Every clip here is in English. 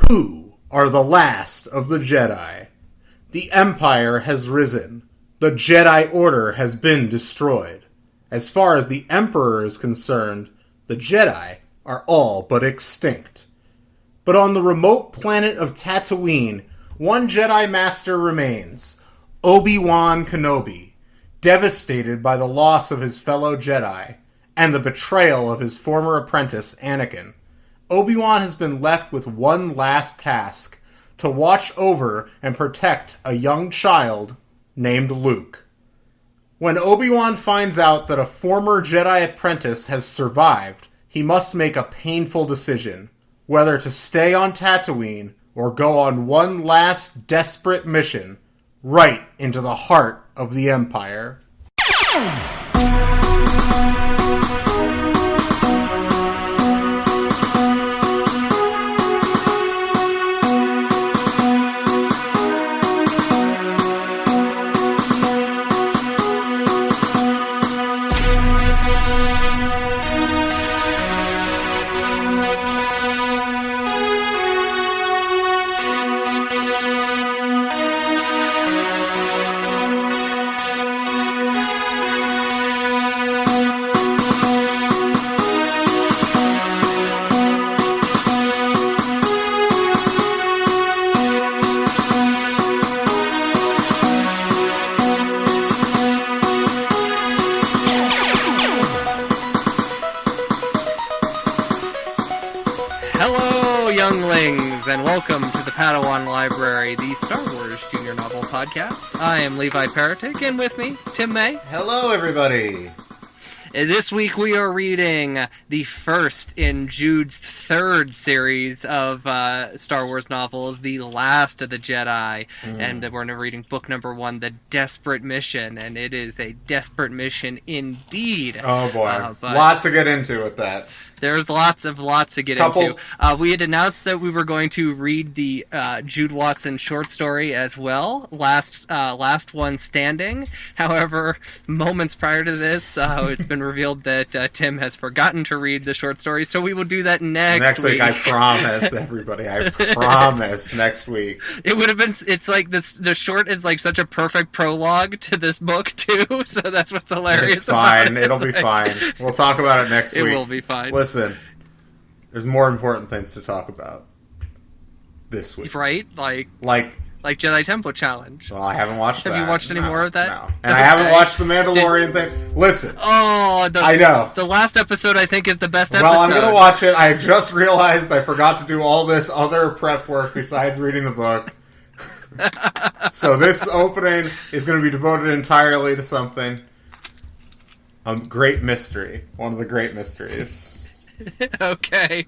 You are the last of the Jedi. The Empire has risen. The Jedi Order has been destroyed. As far as the Emperor is concerned, the Jedi are all but extinct. But on the remote planet of Tatooine, one Jedi Master remains, Obi-Wan Kenobi, devastated by the loss of his fellow Jedi and the betrayal of his former apprentice, Anakin. Obi-Wan has been left with one last task, to watch over and protect a young child named Luke. When Obi-Wan finds out that a former Jedi apprentice has survived, he must make a painful decision, whether to stay on Tatooine or go on one last desperate mission right into the heart of the Empire. And welcome to the Padawan Library, the Star Wars Junior Novel Podcast. I am Levi Paratic, and with me, Tim May. Hello, everybody! This week we are reading the first in Jude's third series of Star Wars novels, The Last of the Jedi. And we're reading book number 1, The Desperate Mission, and it is a desperate mission indeed. Oh boy, lot to get into with that. There's lots to get into. We had announced that we were going to read the Jude Watson short story as well, last one standing. However, moments prior to this, it's been revealed that Tim has forgotten to read the short story, so we will do that next week. I promise, everybody. I promise next week. It would have been. It's like this. The short is like such a perfect prologue to this book too. So that's what's hilarious. It's fine. It'll be fine. We'll talk about it next week. It will be fine. Listen, there's more important things to talk about this week. Right? Like Jedi Tempo Challenge. Well, I haven't watched that. Have you watched any more of that? No. And I haven't watched the Mandalorian thing. Listen. Oh, I know. The last episode, I think, is the best episode. Well, I'm going to watch it. I just realized I forgot to do all this other prep work besides reading the book. So this opening is going to be devoted entirely to something. A great mystery. One of the great mysteries. Okay.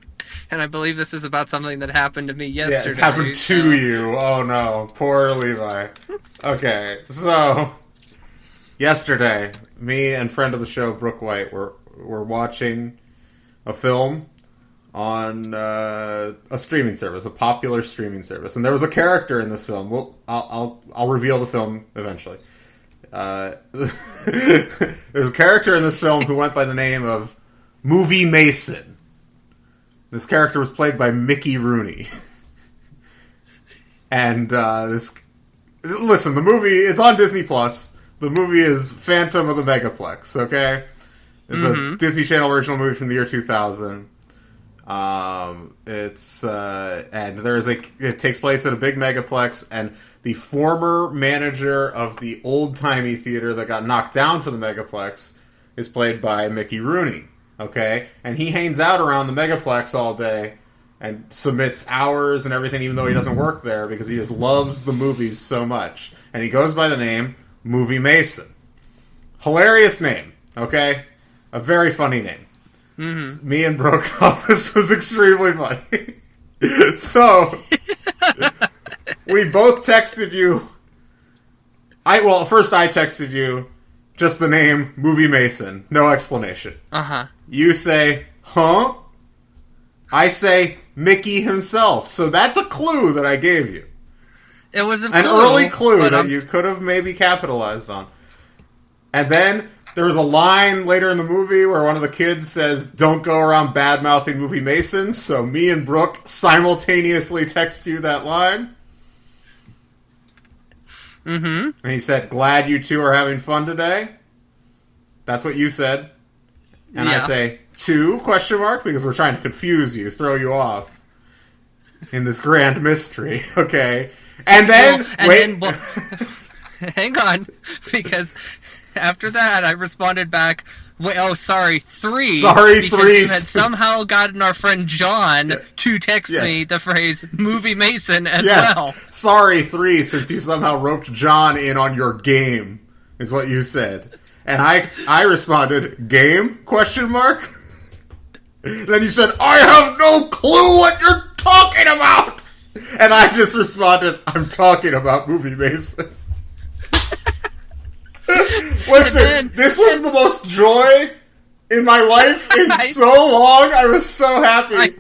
And I believe this is about something that happened to me yesterday. Yeah, it happened to you. Oh no. Poor Levi. Okay, so yesterday, me and friend of the show, Brooke White, were watching a film on a streaming service, a popular streaming service. And there was a character in this film. I'll reveal the film eventually. There's a character in this film who went by the name of Movie Mason. This character was played by Mickey Rooney. And listen, the movie is on Disney Plus. The movie is Phantom of the Megaplex, okay? It's a Disney Channel original movie from the year 2000. It takes place at a big megaplex, and the former manager of the old-timey theater that got knocked down for the megaplex is played by Mickey Rooney. Okay, and he hangs out around the megaplex all day and submits hours and everything, even though he doesn't work there, because he just loves the movies so much. And he goes by the name Movie Mason. Hilarious name, okay? A very funny name. Mm-hmm. Me and Brooke thought this was extremely funny. So, we both texted you. First I texted you just the name Movie Mason. No explanation. Uh-huh. You say, huh? I say, Mickey himself. So that's a clue that I gave you. It was an early clue that you could have maybe capitalized on. And then there was a line later in the movie where one of the kids says, "Don't go around bad-mouthing Movie Mason." So me and Brooke simultaneously text you that line. Mm-hmm. And he said, "Glad you two are having fun today." That's what you said. And I say, 2? Because we're trying to confuse you, throw you off in this grand mystery. Okay. And then, hang on, because after that I responded back, sorry, 3. Sorry, because 3. You had somehow gotten our friend John to text me the phrase Movie Mason as well. Sorry, 3, since you somehow roped John in on your game, is what you said. And I responded, "Game? ? Then you said, "I have no clue what you're talking about!" And I just responded, "I'm talking about Movie Mason." Listen, this was the most joy in my life in so long. I was so happy.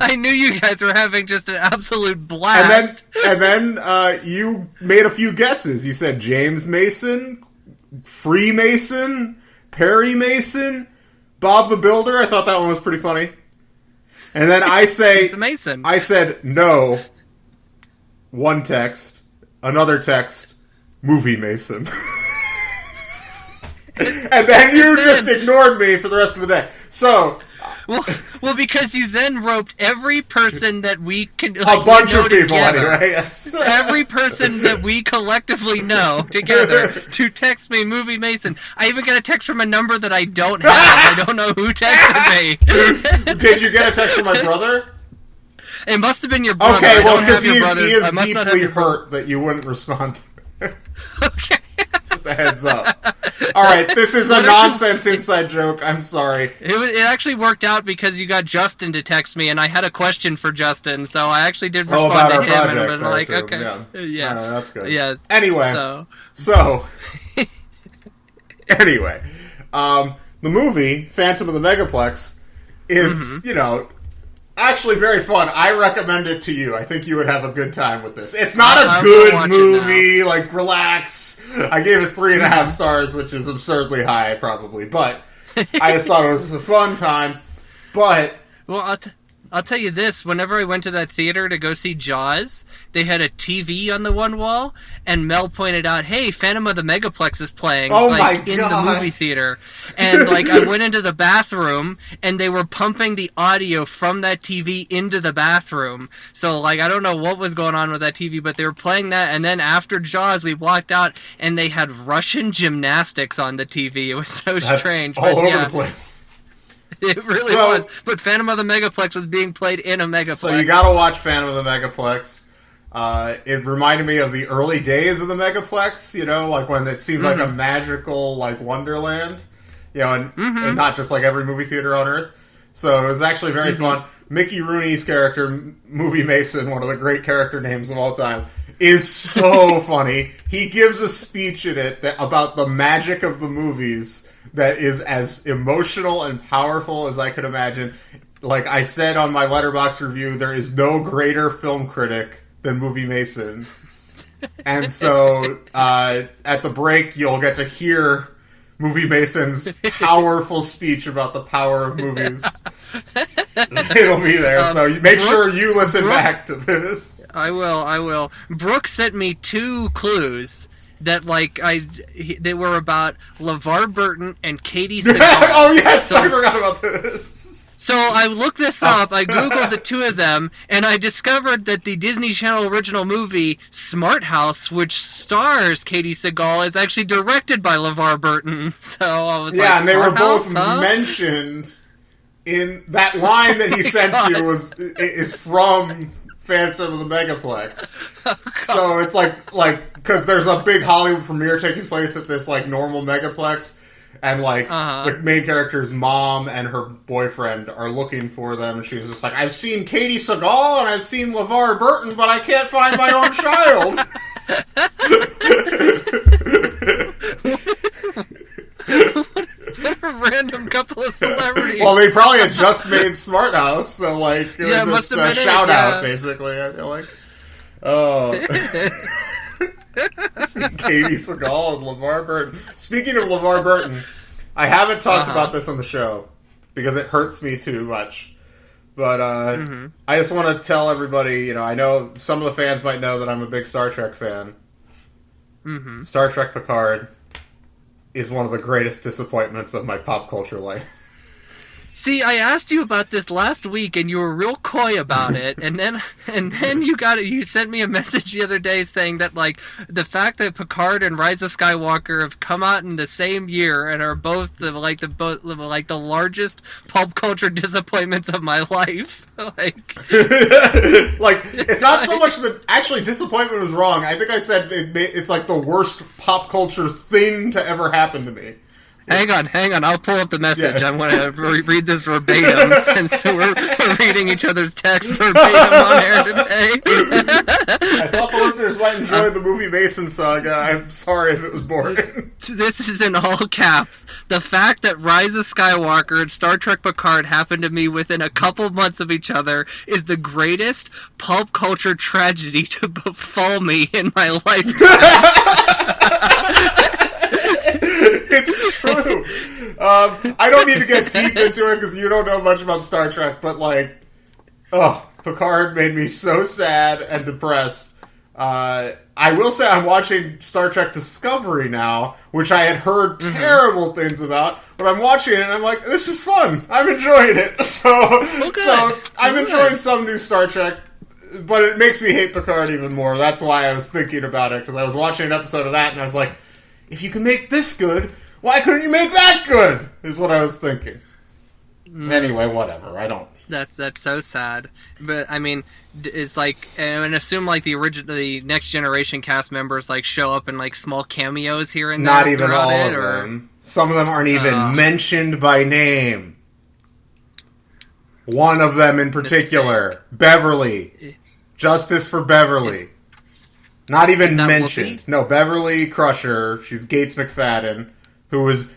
I knew you guys were having just an absolute blast. And then you made a few guesses. You said James Mason, Freemason, Perry Mason, Bob the Builder. I thought that one was pretty funny. And then I said no. One text, another text, Movie Mason. And then you just ignored me for the rest of the day. So, well, because you then roped every person that we can a bunch of people, together, right? Yes. Every person that we collectively know together to text me Movie Mason. I even got a text from a number that I don't have. I don't know who texted me. Did you get a text from my brother? It must have been your brother. Okay, well, because he is deeply hurt that you wouldn't respond. Okay. Just a heads up. All right, this is a nonsense inside joke. I'm sorry. It actually worked out because you got Justin to text me, and I had a question for Justin, so I actually did respond about to our him. project, And I've been like, okay, yeah, that's good. Yes. Anyway, so anyway, the movie Phantom of the Megaplex is, actually very fun. I recommend it to you. I think you would have a good time with this. It's not a good movie. Like, relax. I gave it 3.5 stars, which is absurdly high, probably. But I just thought it was a fun time. But well, I'll tell you this. Whenever I went to that theater to go see Jaws, they had a TV on the one wall, and Mel pointed out, "Hey, Phantom of the Megaplex is playing in the movie theater." And I went into the bathroom, and they were pumping the audio from that TV into the bathroom. So I don't know what was going on with that TV, but they were playing that. And then after Jaws, we walked out, and they had Russian gymnastics on the TV. It was so strange. All over the place. It really was. But Phantom of the Megaplex was being played in a Megaplex. So you gotta watch Phantom of the Megaplex. It reminded me of the early days of the Megaplex, when it seemed like a magical, wonderland. And not just like every movie theater on Earth. So it was actually very fun. Mickey Rooney's character, Movie Mason, one of the great character names of all time, is so funny. He gives a speech in it about the magic of the movies that is as emotional and powerful as I could imagine. Like I said on my Letterboxd review, there is no greater film critic than Movie Mason. And so at the break, you'll get to hear Movie Mason's powerful speech about the power of movies. It'll be there, so make sure you listen back to this. I will. Brooke sent me 2 clues that they were about LeVar Burton and Katie Seagal. Oh yes, I forgot about this. So I looked this up, I googled the 2 of them, and I discovered that the Disney Channel original movie Smart House, which stars Katie Seagal, is actually directed by LeVar Burton. So I was and they were both mentioned in that line that he sent you is from Phantom of the Megaplex. So it's because there's a big Hollywood premiere taking place at this normal Megaplex, and the main character's mom and her boyfriend are looking for them, and she's just like, "I've seen Katie Seagal and I've seen LeVar Burton, but I can't find my own child." What a random couple of celebrities. Well, they probably had just made Smart House, so it was just a shout out, basically. I feel like. Oh. Katie Sagal and LeVar Burton. Speaking of LeVar Burton, I haven't talked about this on the show because it hurts me too much. But I just want to tell everybody, I know some of the fans might know that I'm a big Star Trek fan. Mm-hmm. Star Trek Picard is one of the greatest disappointments of my pop culture life. See, I asked you about this last week, and you were real coy about it, and then you sent me a message the other day saying that, like, the fact that Picard and Rise of Skywalker have come out in the same year and are both the largest pop culture disappointments of my life. It's not so much that actually disappointment was wrong. I think I said it's like the worst pop culture thing to ever happen to me. Hang on. I'll pull up the message. Yeah. I'm going to read this verbatim since we're reading each other's text verbatim on air today. I thought the listeners might enjoy the movie Mason Saga. I'm sorry if it was boring. This is in all caps. The fact that Rise of Skywalker and Star Trek Picard happened to me within a couple months of each other is the greatest pop culture tragedy to befall me in my lifetime. It's true. I don't need to get deep into it because you don't know much about Star Trek, but Picard made me so sad and depressed. I will say I'm watching Star Trek Discovery now, which I had heard terrible things about, but I'm watching it and I'm like, this is fun. I'm enjoying it. So I'm enjoying some new Star Trek, but it makes me hate Picard even more. That's why I was thinking about it, because I was watching an episode of that and I was like, if you can make this good, why couldn't you make that good? Is what I was thinking. Anyway, whatever. I don't. That's so sad. But I mean, it's like, and assume like the Next Generation cast members like show up in like small cameos here and there. Not even all of them. Some of them aren't even mentioned by name. One of them in particular, Beverly. Justice for Beverly. Not even mentioned. Whoopi? No, Beverly Crusher. She's Gates McFadden, who was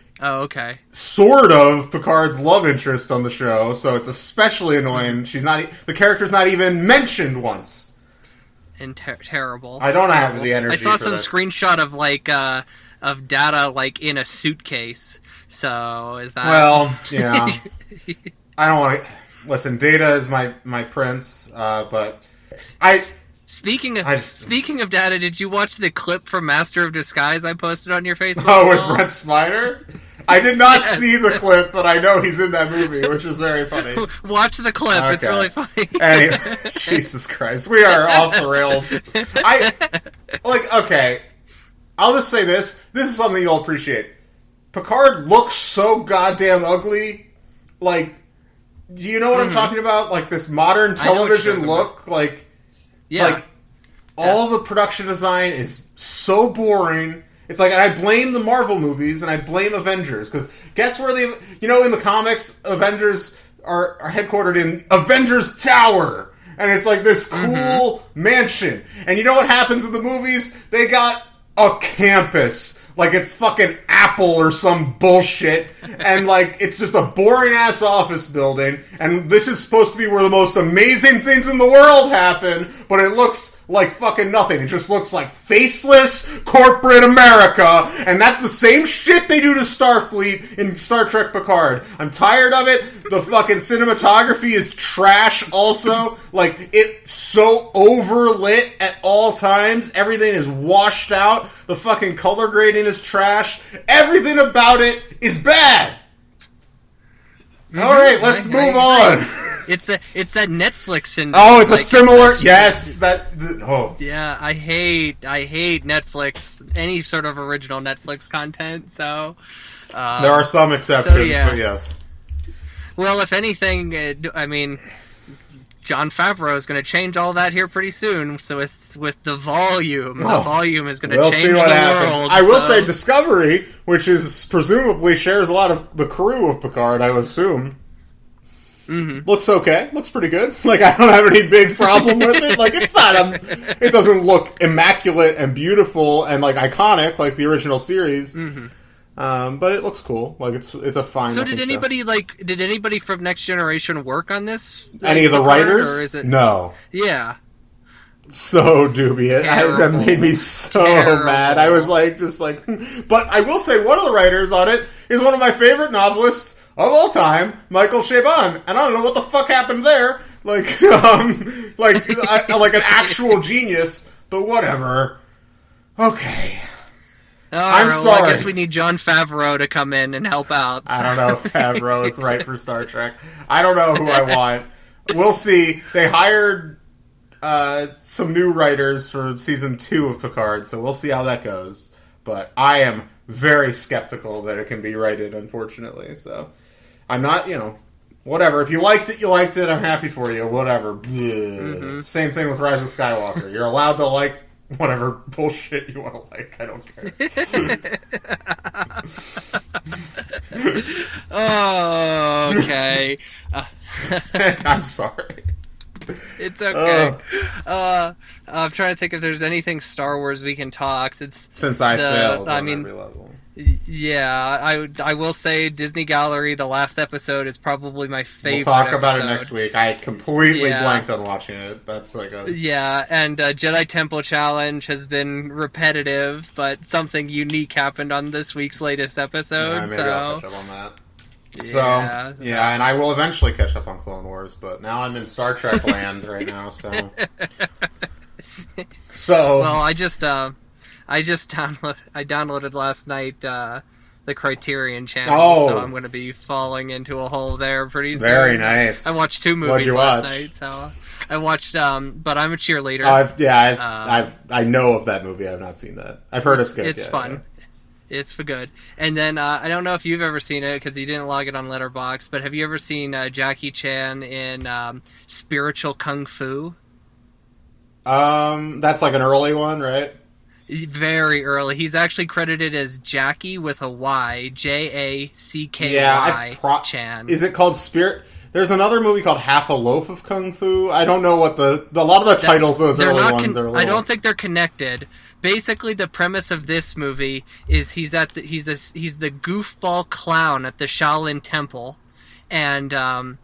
sort of Picard's love interest on the show, so it's especially annoying. The character's not even mentioned once. And terrible. I don't have the energy. I saw some this. Screenshot of of Data like in a suitcase. So is that? Well, yeah. I don't want to listen. Data is my prince, but Speaking of Data, did you watch the clip from Master of Disguise I posted on your Facebook? Oh, with Brent Spiner? I did not see the clip, but I know he's in that movie, which is very funny. Watch the clip; it's really funny. Anyway, Jesus Christ, we are off the rails. I'll just say this. This is something you'll appreciate. Picard looks so goddamn ugly. Like, do you know what I'm talking about? Like this modern television look, all the production design is so boring. It's like, and I blame the Marvel movies and I blame Avengers, because guess where in the comics, Avengers are headquartered in Avengers Tower, and it's like this cool mansion. And you know what happens in the movies? They got a campus. Like it's fucking Apple or some bullshit. And like, it's just a boring ass office building. And this is supposed to be where the most amazing things in the world happen. But it looks like fucking nothing. It just looks like faceless corporate America. And that's the same shit they do to Starfleet in Star Trek Picard. I'm tired of it. The fucking cinematography is trash also. Like, it's so overlit at all times. Everything is washed out. The fucking color grading is trash. Everything about it is bad. All right, let's move on. It's that Netflix syndrome. Oh, it's a similar. Yes, Yeah, I hate Netflix. Any sort of original Netflix content. So there are some exceptions, but yes. Well, if anything, I mean, Jon Favreau is going to change all that here pretty soon. So with the volume is going to change the world. I will say Discovery, which is presumably shares a lot of the crew of Picard, I would assume. Looks okay. Looks pretty good. Like, I don't have any big problem with it. Like, it's not. It doesn't look immaculate and beautiful and like iconic like the original series. But it looks cool. Like it's a fine. So did anybody from Next Generation work on this? Any of the writers? Or is it... No. Yeah. so dubious. That made me so mad. I was just like, but I will say one of the writers on it is one of my favorite novelists of all time, Michael Chabon, and I don't know what the fuck happened there. Like an actual genius, but whatever. Okay. I'm sorry. Well, I guess we need Jon Favreau to come in and help out. I don't know if Favreau is right for Star Trek. I don't know who I want. We'll see. They hired some new writers for season 2 of Picard, so we'll see how that goes. But I am very skeptical that it can be righted, unfortunately. So I'm not, whatever. If you liked it, you liked it. I'm happy for you. Whatever. Mm-hmm. Same thing with Rise of Skywalker. You're allowed to like whatever bullshit you want to like. I don't care. Oh, okay. I'm sorry. It's okay. I'm trying to think if there's anything Star Wars we can talk. Since I failed on every level. Yeah, I will say Disney Gallery, the last episode, is probably my favorite. We'll talk about it next week. I completely blanked on watching it. That's like a... Yeah, and Jedi Temple Challenge has been repetitive, but something unique happened on this week's latest episode. Yeah, maybe I'll catch up on that. Yeah, and I will eventually catch up on Clone Wars, but now I'm in Star Trek land right now, so... Well, I downloaded last night the Criterion channel, so I'm going to be falling into a hole there pretty soon. Very nice. I watched 2 movies last night, so I watched But I'm a Cheerleader. I know of that movie. I've not seen that. I've heard it's good. It's fun. Yeah. It's good. And then I don't know if you've ever seen it because you didn't log it on Letterboxd, but have you ever seen Jackie Chan in Spiritual Kung Fu? That's like an early one, right? Very early. He's actually credited as Jackie with a Y, Jacky Chan. Is it called Spirit? There's another movie called Half a Loaf of Kung Fu. I don't know what a lot of the titles those early ones are. I don't think they're connected. Basically, the premise of this movie is he's the goofball clown at the Shaolin Temple, and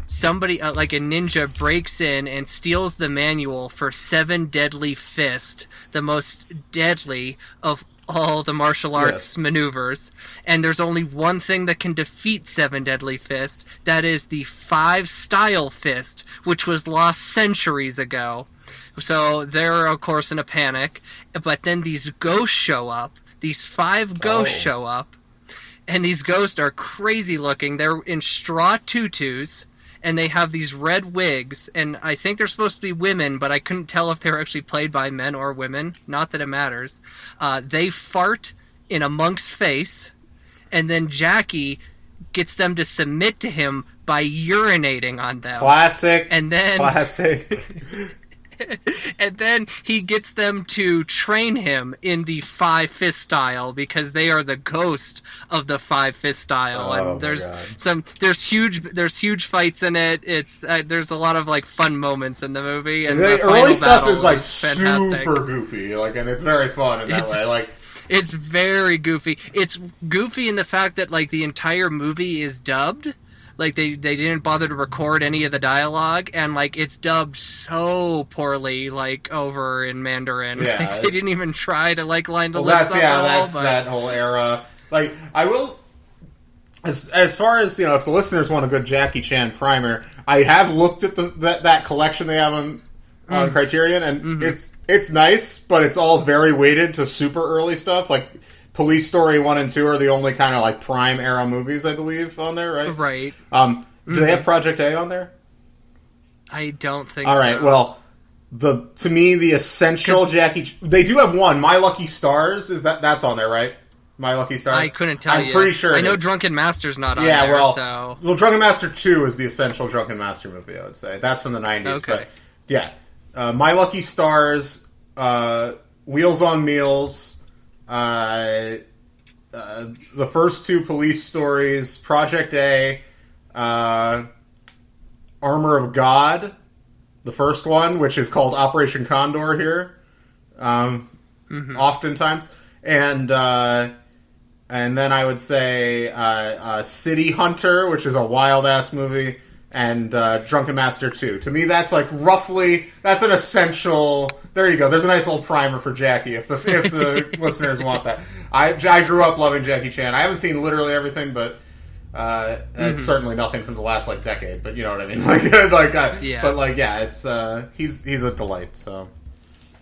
somebody like a ninja breaks in and steals the manual for 7 Deadly Fist, the most deadly of all the martial arts maneuvers, and there's only one thing that can defeat 7 Deadly Fist. That is the 5 Style Fist, which was lost centuries ago. So they're, of course, in a panic, but then these ghosts show up. These 5 ghosts show up, and these ghosts are crazy looking. They're in straw tutus, and they have these red wigs, and I think they're supposed to be women, but I couldn't tell if they were actually played by men or women. Not that it matters. They fart in a monk's face, and then Jackie gets them to submit to him by urinating on them. Classic. And then he gets them to train him in the 5 Fist style because they are the ghost of the 5 Fist style. And there's huge fights in it. It's there's a lot of like fun moments in the movie. And the early stuff is like super goofy, and it's very fun in that way. It's very goofy. It's goofy in the fact that like the entire movie is dubbed. Like, they didn't bother to record any of the dialogue, and, like, it's dubbed so poorly, like, over in Mandarin. Yeah, like, they didn't even try to, like, line the lips up that's that whole era. Like, I will... As far as, if the listeners want a good Jackie Chan primer, I have looked at that collection they have on Criterion, and it's nice, but it's all very weighted to super early stuff, like... Police Story 1 and 2 are the only kind of like prime era movies, I believe, on there, right? Right. Do they have Project A on there? I don't think so. All right, well, to me, the essential Jackie... They do have one, My Lucky Stars, that's on there, right? My Lucky Stars? I couldn't tell you. I'm pretty sure I know Drunken Master's not on there, well, Drunken Master 2 is the essential Drunken Master movie, I would say. That's from the 90s. Okay. But, yeah. My Lucky Stars, Wheels on Meals... the first 2 Police Stories, Project A, Armor of God, the first one, which is called Operation Condor here, oftentimes, and then I would say City Hunter, which is a wild ass movie, and Drunken Master 2. To me, that's like roughly, that's an essential. There you go. There's a nice little primer for Jackie if the listeners want that. I grew up loving Jackie Chan. I haven't seen literally everything, but it's certainly nothing from the last like decade. But you know what I mean. Yeah. But like, yeah, it's he's a delight. So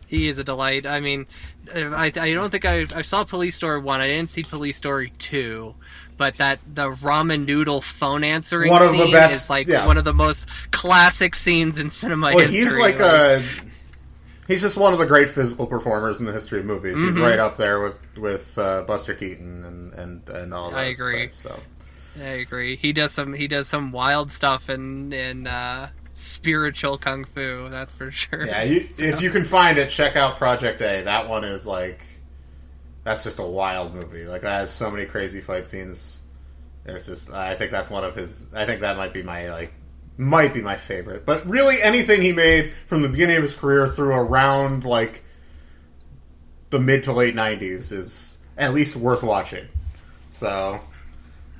he is a delight. I mean, I don't think I saw Police Story 1. I didn't see Police Story 2. But the ramen noodle phone answering scene is like one of the most classic scenes in cinema history. He's he's just one of the great physical performers in the history of movies. He's right up there with Buster Keaton and all that. I agree. Stuff, so. I agree. He does some wild stuff in spiritual kung fu. That's for sure. Yeah, if you can find it, check out Project A. That one is like. That's just a wild movie. Like, that has so many crazy fight scenes. It's just, I think that's one of his. I think that might be my favorite. But really, anything he made from the beginning of his career through around like the mid to late '90s is at least worth watching. So,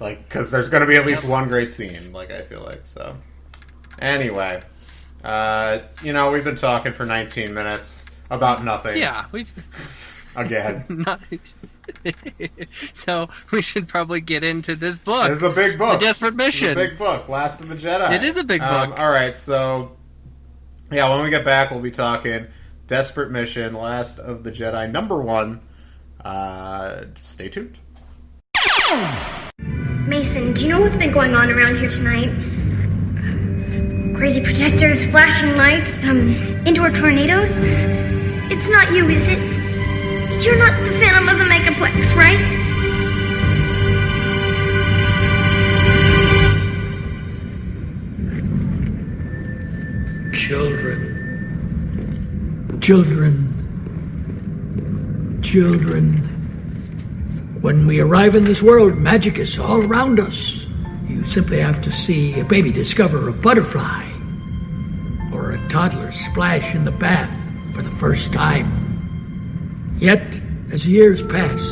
like, because there's going to be at least one great scene. Like, I feel like so. Anyway, we've been talking for 19 minutes about nothing. Yeah, we've. Again. So we should probably get into this book. It's a big book. The Desperate Mission. It's a big book. Last of the Jedi. It is a big book. All right, so yeah, when we get back, we'll be talking Desperate Mission, Last of the Jedi, number 1. Stay tuned. Mason, do you know what's been going on around here tonight? Crazy projectors, flashing lights, indoor tornadoes. It's not you, is it? You're not the Phantom of the Megaplex, right? Children. When we arrive in this world, magic is all around us. You simply have to see a baby discover a butterfly or a toddler splash in the bath for the first time. Yet, as years pass,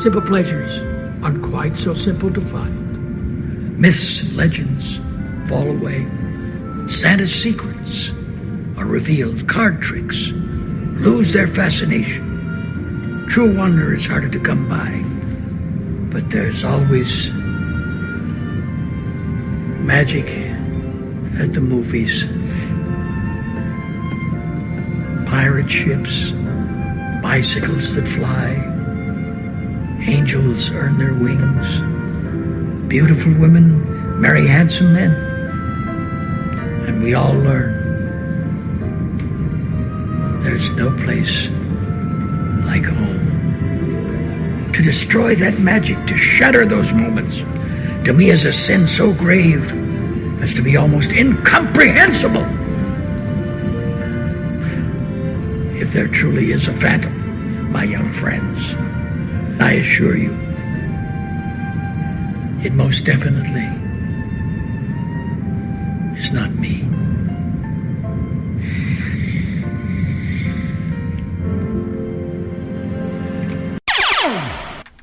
simple pleasures aren't quite so simple to find. Myths and legends fall away. Santa's secrets are revealed. Card tricks lose their fascination. True wonder is harder to come by. But there's always magic at the movies. Pirate ships, bicycles that fly, angels earn their wings, beautiful women marry handsome men, and we all learn there's no place like home. To destroy that magic, to shatter those moments, to me is a sin so grave as to be almost incomprehensible. If there truly is a phantom, my young friends, I assure you, it most definitely is not me.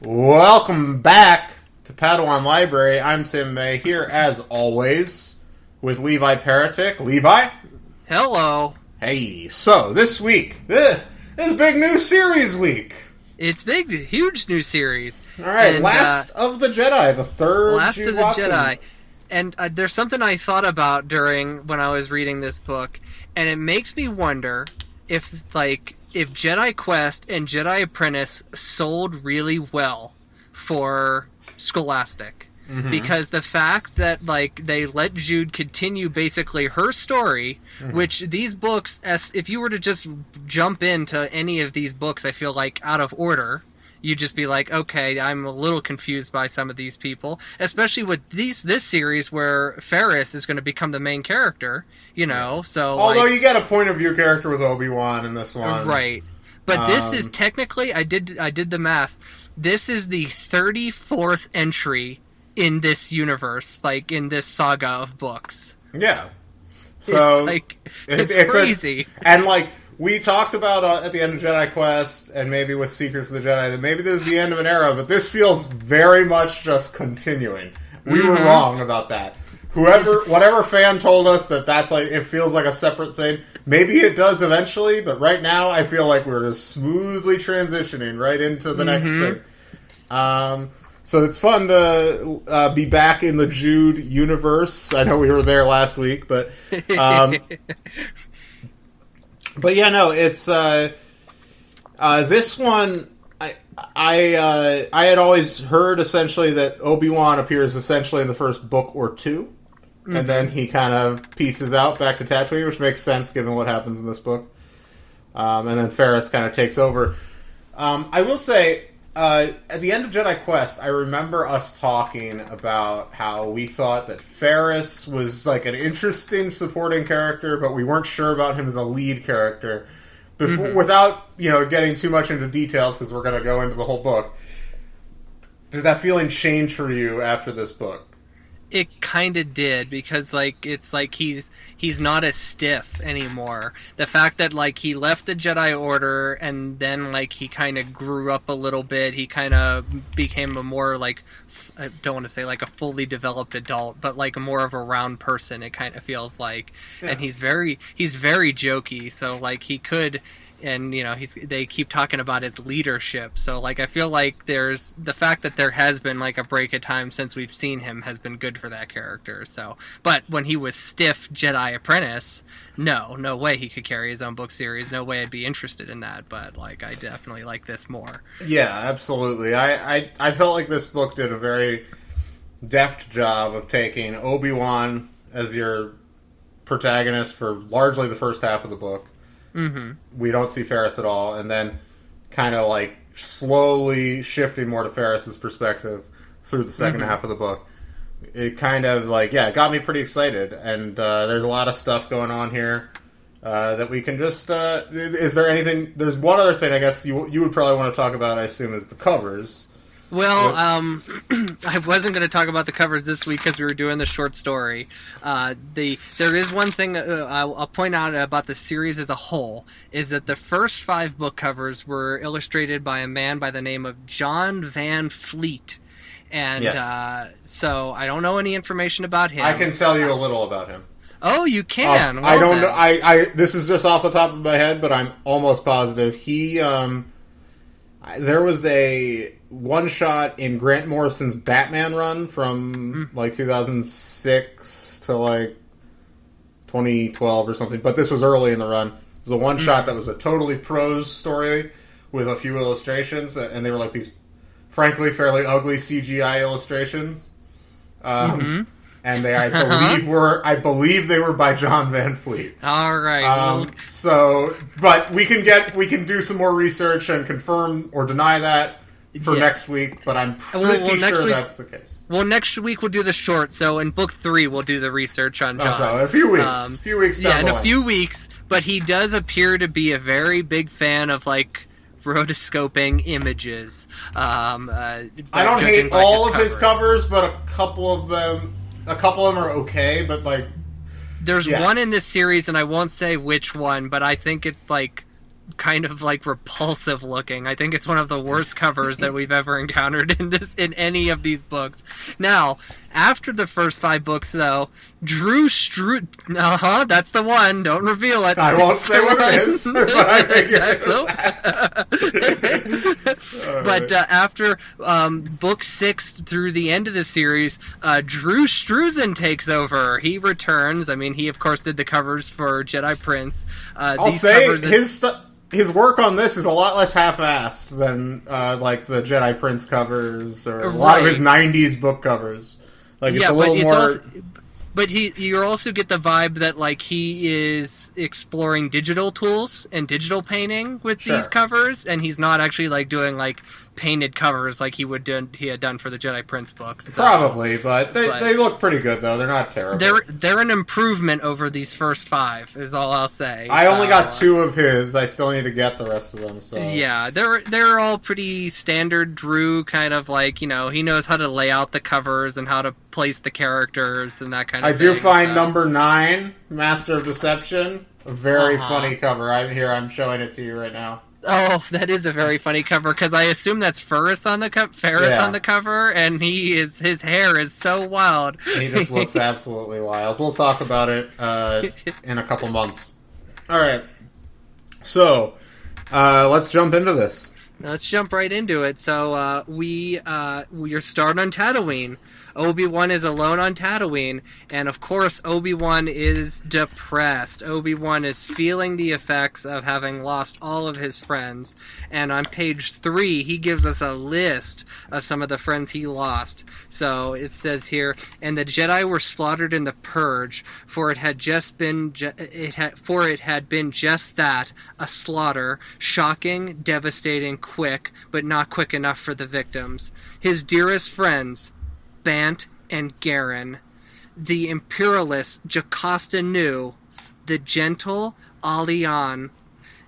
Welcome back to Padawan Library. I'm Tim May, here as always with Levi Paratic. Levi? Hello. Hey, so this week, this is big new series week. It's big, huge new series. All right, Last of the Jedi, the third Last Jude of the Watson. Jedi. And there's something I thought about when I was reading this book, and it makes me wonder if Jedi Quest and Jedi Apprentice sold really well for Scholastic. Mm-hmm. Because the fact that they let Jude continue basically her story, which these books, if you were to just jump into any of these books, I feel like out of order, you'd just be like, okay, I'm a little confused by some of these people, especially with this series where Ferris is going to become the main character, so although you get a point of view character with Obi-Wan in this one. Right. But this is technically, I did the math, this is the 34th entry in this universe, in this saga of books. Yeah. So it's crazy. And we talked about at the end of Jedi Quest, and maybe with Secrets of the Jedi, that maybe this is the end of an era, but this feels very much just continuing. We were wrong about that. whatever fan told us that's like, it feels like a separate thing. Maybe it does eventually, but right now I feel like we're just smoothly transitioning right into the next thing. So it's fun to be back in the Jude universe. I know we were there last week, but yeah, no, it's this one. I had always heard essentially that Obi-Wan appears essentially in the first book or two, and then he kind of pieces out back to Tatooine, which makes sense given what happens in this book. And then Ferris kind of takes over. I will say, at the end of Jedi Quest, I remember us talking about how we thought that Ferris was like an interesting supporting character, but we weren't sure about him as a lead character. Without getting too much into details, because we're going to go into the whole book. Did that feeling change for you after this book? It kind of did, because it's like he's not as stiff anymore. The fact that he left the Jedi Order and then he kind of grew up a little bit. He kind of became a more I don't want to say a fully developed adult, but more of a round person. It kind of feels like, yeah. And he's very jokey. So he could. And they keep talking about his leadership, so I feel like there's the fact that there has been a break of time since we've seen him has been good for that character. So, but when he was stiff Jedi apprentice, no way he could carry his own book series. No way I'd be interested in that. But I definitely like this more. Yeah, absolutely. I felt like this book did a very deft job of taking Obi-Wan as your protagonist for largely the first half of the book. We don't see Ferris at all, and then kind of slowly shifting more to Ferris's perspective through the second half of the book. It kind of it got me pretty excited, and there's a lot of stuff going on here that we can just. Is there anything? There's one other thing I guess you would probably want to talk about. I assume is the covers. Well, I wasn't going to talk about the covers this week because we were doing the short story. There is one thing I'll point out about the series as a whole, is that the first 5 book covers were illustrated by a man by the name of John Van Fleet. And yes. So I don't know any information about him. I can tell you a little about him. Oh, you can? I don't know. This is just off the top of my head, but I'm almost positive. He, there was a one-shot in Grant Morrison's Batman run from 2006 to 2012 or something, but this was early in the run. It was a one-shot that was a totally prose story with a few illustrations, and they were these frankly fairly ugly CGI illustrations. And they, I believe they were by John Van Fleet. All right. But we can do some more research and confirm or deny that for next week, but I'm pretty sure that's the case. Well, next week we'll do the short, so in book 3 we'll do the research on John. So in a few weeks. Down the line. A few weeks, but he does appear to be a very big fan of, rotoscoping images. I don't hate all of his covers, but a couple of them are okay, but there's one in this series, and I won't say which one, but I think it's kind of repulsive looking. I think it's one of the worst covers that we've ever encountered in any of these books. Now, after the first 5 books, though, Drew Struzan... that's the one. Don't reveal it. I won't say what it is, but I figured it was But after book 6 through the end of the series, Drew Struzan takes over. He returns. I mean, he, of course, did the covers for Jedi Prince. I'll say his work on this is a lot less half-assed than the Jedi Prince covers or a lot of his 90s book covers. It's a little more... But you also get the vibe that he is exploring digital tools and digital painting with these covers, and he's not actually doing painted covers like he had done for the Jedi Prince books. So. Probably, but they look pretty good though. They're not terrible. They're an improvement over these first 5, is all I'll say. I only got 2 of his. I still need to get the rest of them. So yeah, they're all pretty standard Drew kind of he knows how to lay out the covers and how to place the characters and that kind of thing. I do find number 9, Master of Deception, a very funny cover. I'm showing it to you right now. Oh, that is a very funny cover, because I assume that's Ferris on the cover, and his hair is so wild. He just looks absolutely wild. We'll talk about it in a couple months. All right, so let's jump into this. Let's jump right into it. So we're starting on Tatooine. Obi-Wan is alone on Tatooine, and of course Obi-Wan is depressed. Obi-Wan is feeling the effects of having lost all of his friends, and on page 3 he gives us a list of some of the friends he lost. So it says here, and the Jedi were slaughtered in the Purge, for it had been just that, a slaughter, shocking, devastating, quick, but not quick enough for the victims. His dearest friends, Bant and Garen, the Imperialists Jocasta Nu, the gentle Alian,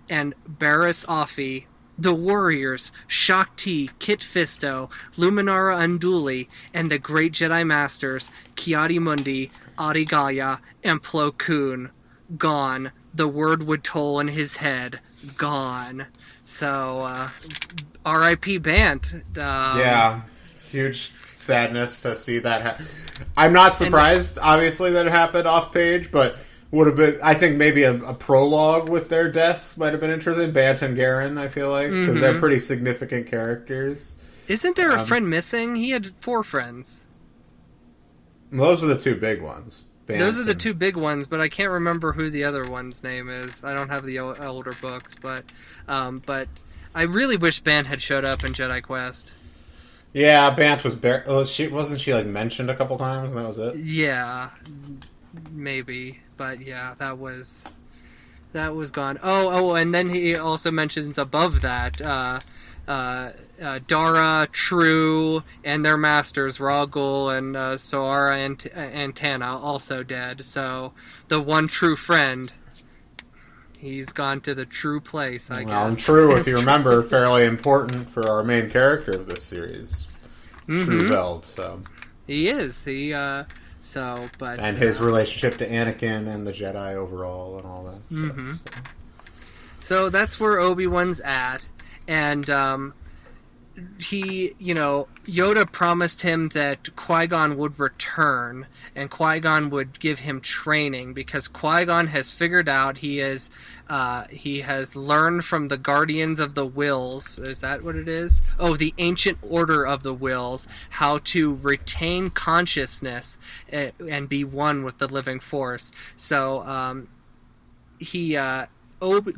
and Barriss Offee, the warriors Shakti, Kit Fisto, Luminara Unduli, and the great Jedi Masters Ki-Adi-Mundi, Adi Gallia, and Plo Koon. Gone. The word would toll in his head. Gone. So, R.I.P. Bant. Yeah. Huge sadness to see that happen. I'm not surprised, obviously, that it happened off page, but would have been, I think maybe a prologue with their death might have been interesting. Bant and Garen, I feel like, because they're pretty significant characters. Isn't there a friend missing? He had 4 friends. Those are the 2 big ones. Those are the 2 big ones, but I can't remember who the other one's name is. I don't have the older books, but I really wish Bant had showed up in Jedi Quest. Yeah, Bant was wasn't she like mentioned a couple times and that was it? Yeah, maybe, but yeah, that was gone. Oh, and then he also mentions above that Dara, True, and their masters Raghul and Soara and Tana also dead. So the one true friend, he's gone to the true place, I guess. Well, and True, if you remember, fairly important for our main character of this series, True Veld. So he is. And his relationship to Anakin and the Jedi overall and all that stuff. So that's where Obi-Wan's at, and he, Yoda promised him that Qui-Gon would return, and Qui-Gon would give him training, because Qui-Gon has figured out he has learned from the Guardians of the Wills. Is that what it is? Oh, the Ancient Order of the Wills, how to retain consciousness and be one with the living Force. So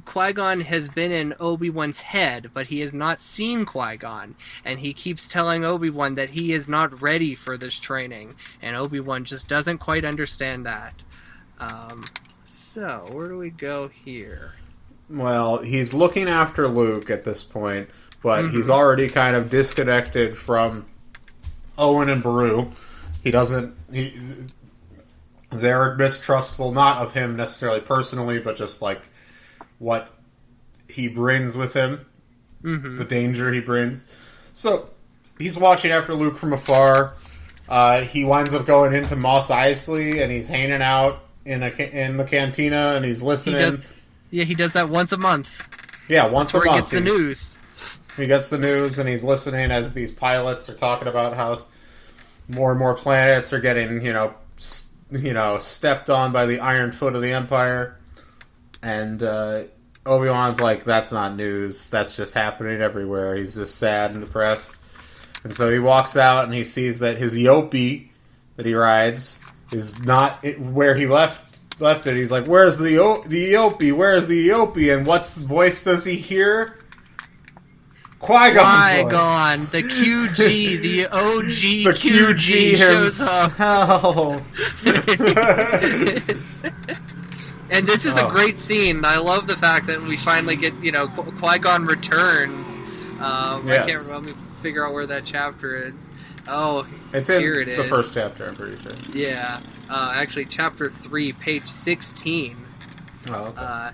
Qui-Gon has been in Obi-Wan's head, but he has not seen Qui-Gon, and he keeps telling Obi-Wan that he is not ready for this training, and Obi-Wan just doesn't quite understand that. So, where do we go here? Well, he's looking after Luke at this point, but he's already kind of disconnected from Owen and Beru. They're mistrustful, not of him necessarily personally, but just like what he brings with him, the danger he brings. So he's watching after Luke from afar. He winds up going into Mos Eisley, and he's hanging out in the cantina, and he's listening. He does that once a month. Yeah, once a month. He gets the news. He gets the news, and he's listening as these pilots are talking about how more and more planets are getting, stepped on by the iron foot of the Empire. And Obi-Wan's like, that's not news. That's just happening everywhere. He's just sad and depressed. And so he walks out and he sees that his Yopi that he rides is not where he left it. He's like, where's the Yopi? Where's the Yopi? And what voice does he hear? Qui-Gon, the QG, the OG the QG shows up. And this is a great scene. I love the fact that we finally get, Qui-Gon returns. Yes. I can't remember. Let me figure out where that chapter is. Oh, it's in the first chapter, I'm pretty sure. Yeah. Actually, chapter 3, page 16. Oh, okay.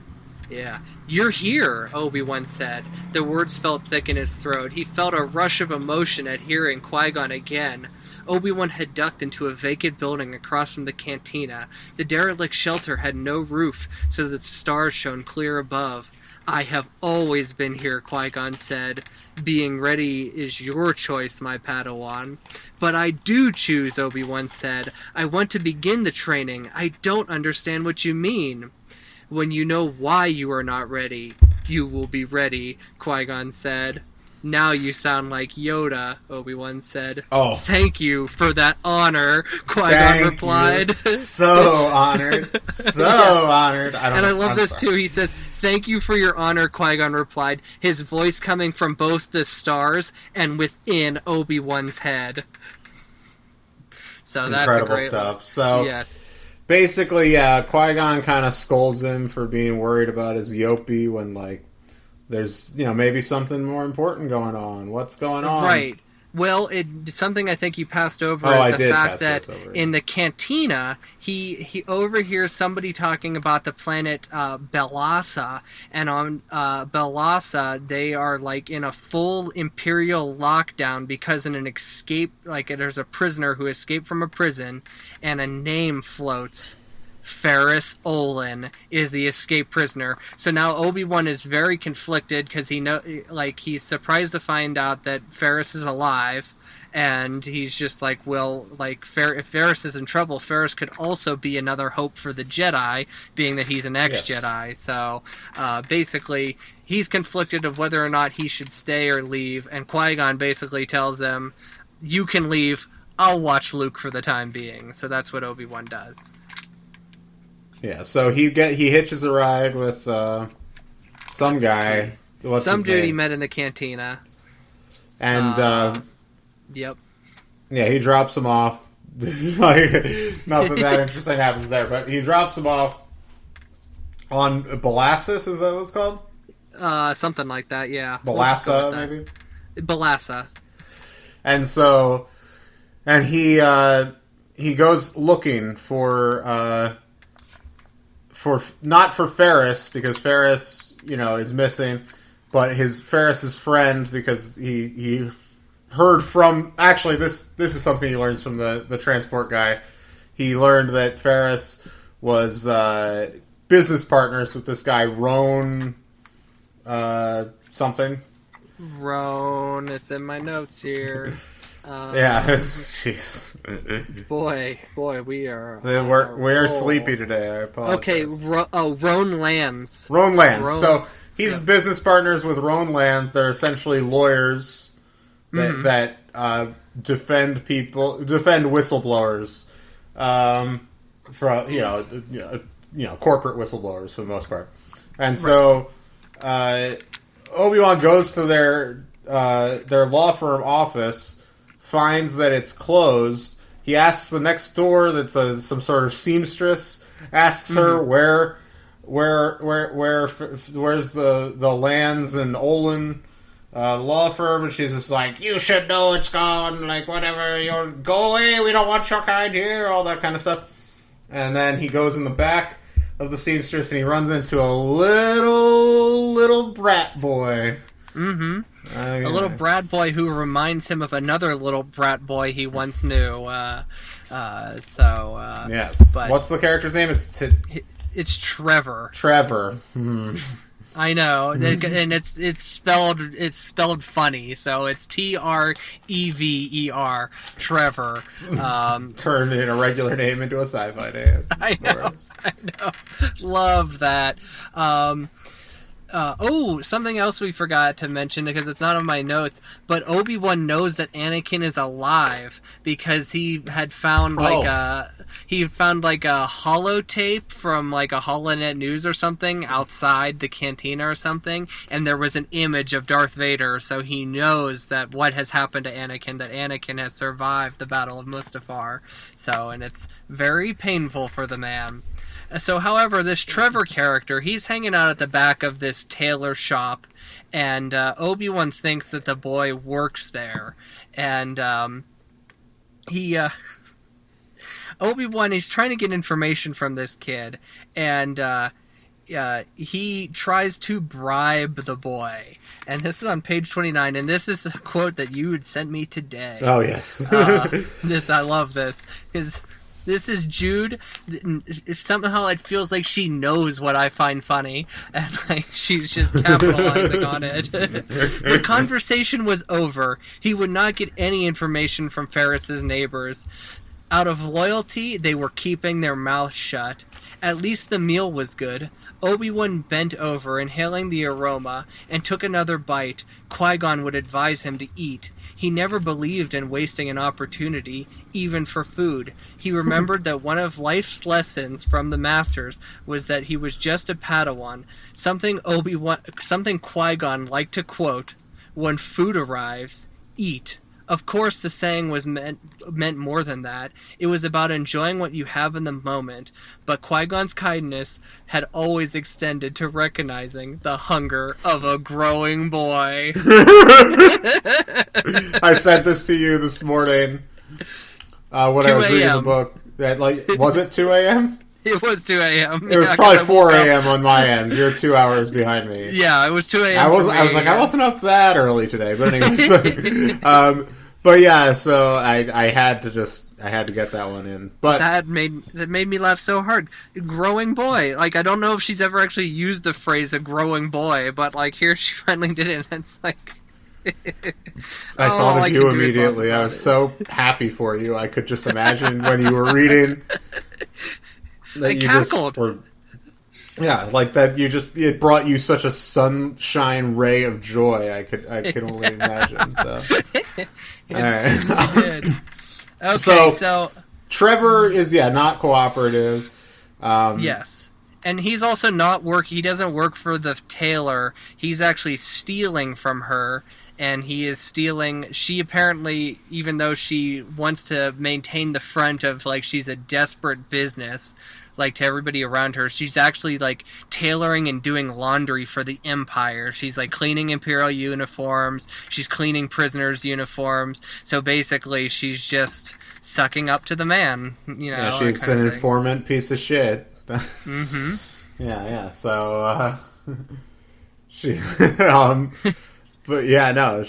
Yeah. You're here, Obi-Wan said. The words felt thick in his throat. He felt a rush of emotion at hearing Qui-Gon again. Obi-Wan had ducked into a vacant building across from the cantina. The derelict shelter had no roof, so that the stars shone clear above. I have always been here, Qui-Gon said. Being ready is your choice, my Padawan. But I do choose, Obi-Wan said. I want to begin the training. I don't understand what you mean. When you know why you are not ready, you will be ready, Qui-Gon said. Now you sound like Yoda, Obi-Wan said. Oh. Thank you for that honor, Qui-Gon replied. So honored. So honored. I love this too. He says, thank you for your honor, Qui-Gon replied, his voice coming from both the stars and within Obi-Wan's head. So that's incredible stuff. So yes. Basically, yeah, Qui-Gon kind of scolds him for being worried about his Yopi when, like, there's, maybe something more important going on. What's going on? Right. Well, something I think you passed over is the fact that in the cantina, he overhears somebody talking about the planet Belasa, and on Belasa, they are like in a full Imperial lockdown because in an escape, like there's a prisoner who escaped from a prison, and a name floats. Ferris Olin is the escaped prisoner. So now Obi-Wan is very conflicted because he's surprised to find out that Ferris is alive, and he's just like, well, like if Ferris is in trouble, Ferris could also be another hope for the Jedi, being that he's an ex-Jedi. Yes. So basically, he's conflicted of whether or not he should stay or leave, and Qui-Gon basically tells them, "You can leave. I'll watch Luke for the time being." So that's what Obi-Wan does. Yeah, so he hitches a ride with some guy. What's some his dude name? He met in the cantina. And yep. Yeah, he drops him off. Like, not that interesting happens there, but he drops him off on Belassus. Is that what it's called? Something like that. Yeah. Balassa, maybe. Balassa. And so, he goes looking for not for Ferris, because Ferris, is missing, but Ferris's friend, because he heard from, actually this is something he learns from the transport guy. He learned that Ferris was business partners with this guy Roan something. Roan, it's in my notes here. Yeah, jeez. Boy, we are. We're sleepy today. I apologize. Okay, Roan Lands. Roan Lands. So he's business partners with Roan Lands. They're essentially lawyers that defend whistleblowers, from corporate whistleblowers for the most part. And so Obi-Wan goes to their law firm office. Finds that it's closed. He asks the next door, that's some sort of seamstress, asks her where's the Lands and Olin law firm, and she's just like, you should know it's gone, like whatever, go away, we don't want your kind here, all that kind of stuff. And then he goes in the back of the seamstress and he runs into a little brat boy. Mm-hmm. A little brat boy who reminds him of another little brat boy he once knew. Yes. But what's the character's name? It's Trevor. Trevor. I know, and it's spelled funny, so it's Trever, Trevor. Turn in a regular name into a sci-fi name. I know. Love that. Something else we forgot to mention, because it's not on my notes, but Obi-Wan knows that Anakin is alive because he had found a holotape from like a HoloNet News or something outside the cantina or something, and there was an image of Darth Vader, so he knows that what has happened to Anakin, that Anakin has survived the Battle of Mustafar. So, and it's very painful for the man. So, however, this Trevor character, he's hanging out at the back of this tailor shop, and Obi-Wan thinks that the boy works there, and Obi-Wan, he's trying to get information from this kid, and he tries to bribe the boy. And this is on page 29, and this is a quote that you had sent me today. Oh, yes. I love this, because This is Jude. Somehow it feels like she knows what I find funny, and like she's just capitalizing on it. The conversation was over. He would not get any information from Ferris's neighbors. Out of loyalty, they were keeping their mouths shut. At least the meal was good. Obi-Wan bent over, inhaling the aroma, and took another bite. Qui-Gon would advise him to eat. He never believed in wasting an opportunity, even for food. He remembered that one of life's lessons from the Masters was that he was just a Padawan, something Qui-Gon liked to quote, "When food arrives, eat." Of course, the saying was meant more than that. It was about enjoying what you have in the moment, but Qui-Gon's kindness had always extended to recognizing the hunger of a growing boy. I sent this to you this morning when I was reading the book. That, was it 2 a.m.? It was 2 a.m. It was probably 4 a.m. on my end. You're 2 hours behind me. Yeah, it was 2 a.m. I was like, I wasn't up that early today, but anyway. But yeah, so I had to get that one in. But that made me laugh so hard. Growing boy. Like, I don't know if she's ever actually used the phrase "a growing boy," but like here she finally did it, and it's like. I thought of you immediately. I was so happy for you. I could just imagine when you were reading that you cackled. Just were. Yeah, like that. It brought you such a sunshine ray of joy. I could only imagine. So. All right. Did. Okay, so Trevor is not cooperative. Yes, and he's also not he doesn't work for the tailor. He's actually stealing from her, and he is stealing. She apparently, even though she wants to maintain the front of like she's a desperate business, like to everybody around her, she's actually like tailoring and doing laundry for the Empire. She's like cleaning Imperial uniforms, she's cleaning prisoners' uniforms. So basically she's just sucking up to the man, Yeah, she's an informant piece of shit. Mm-hmm. Yeah. So she but yeah, no,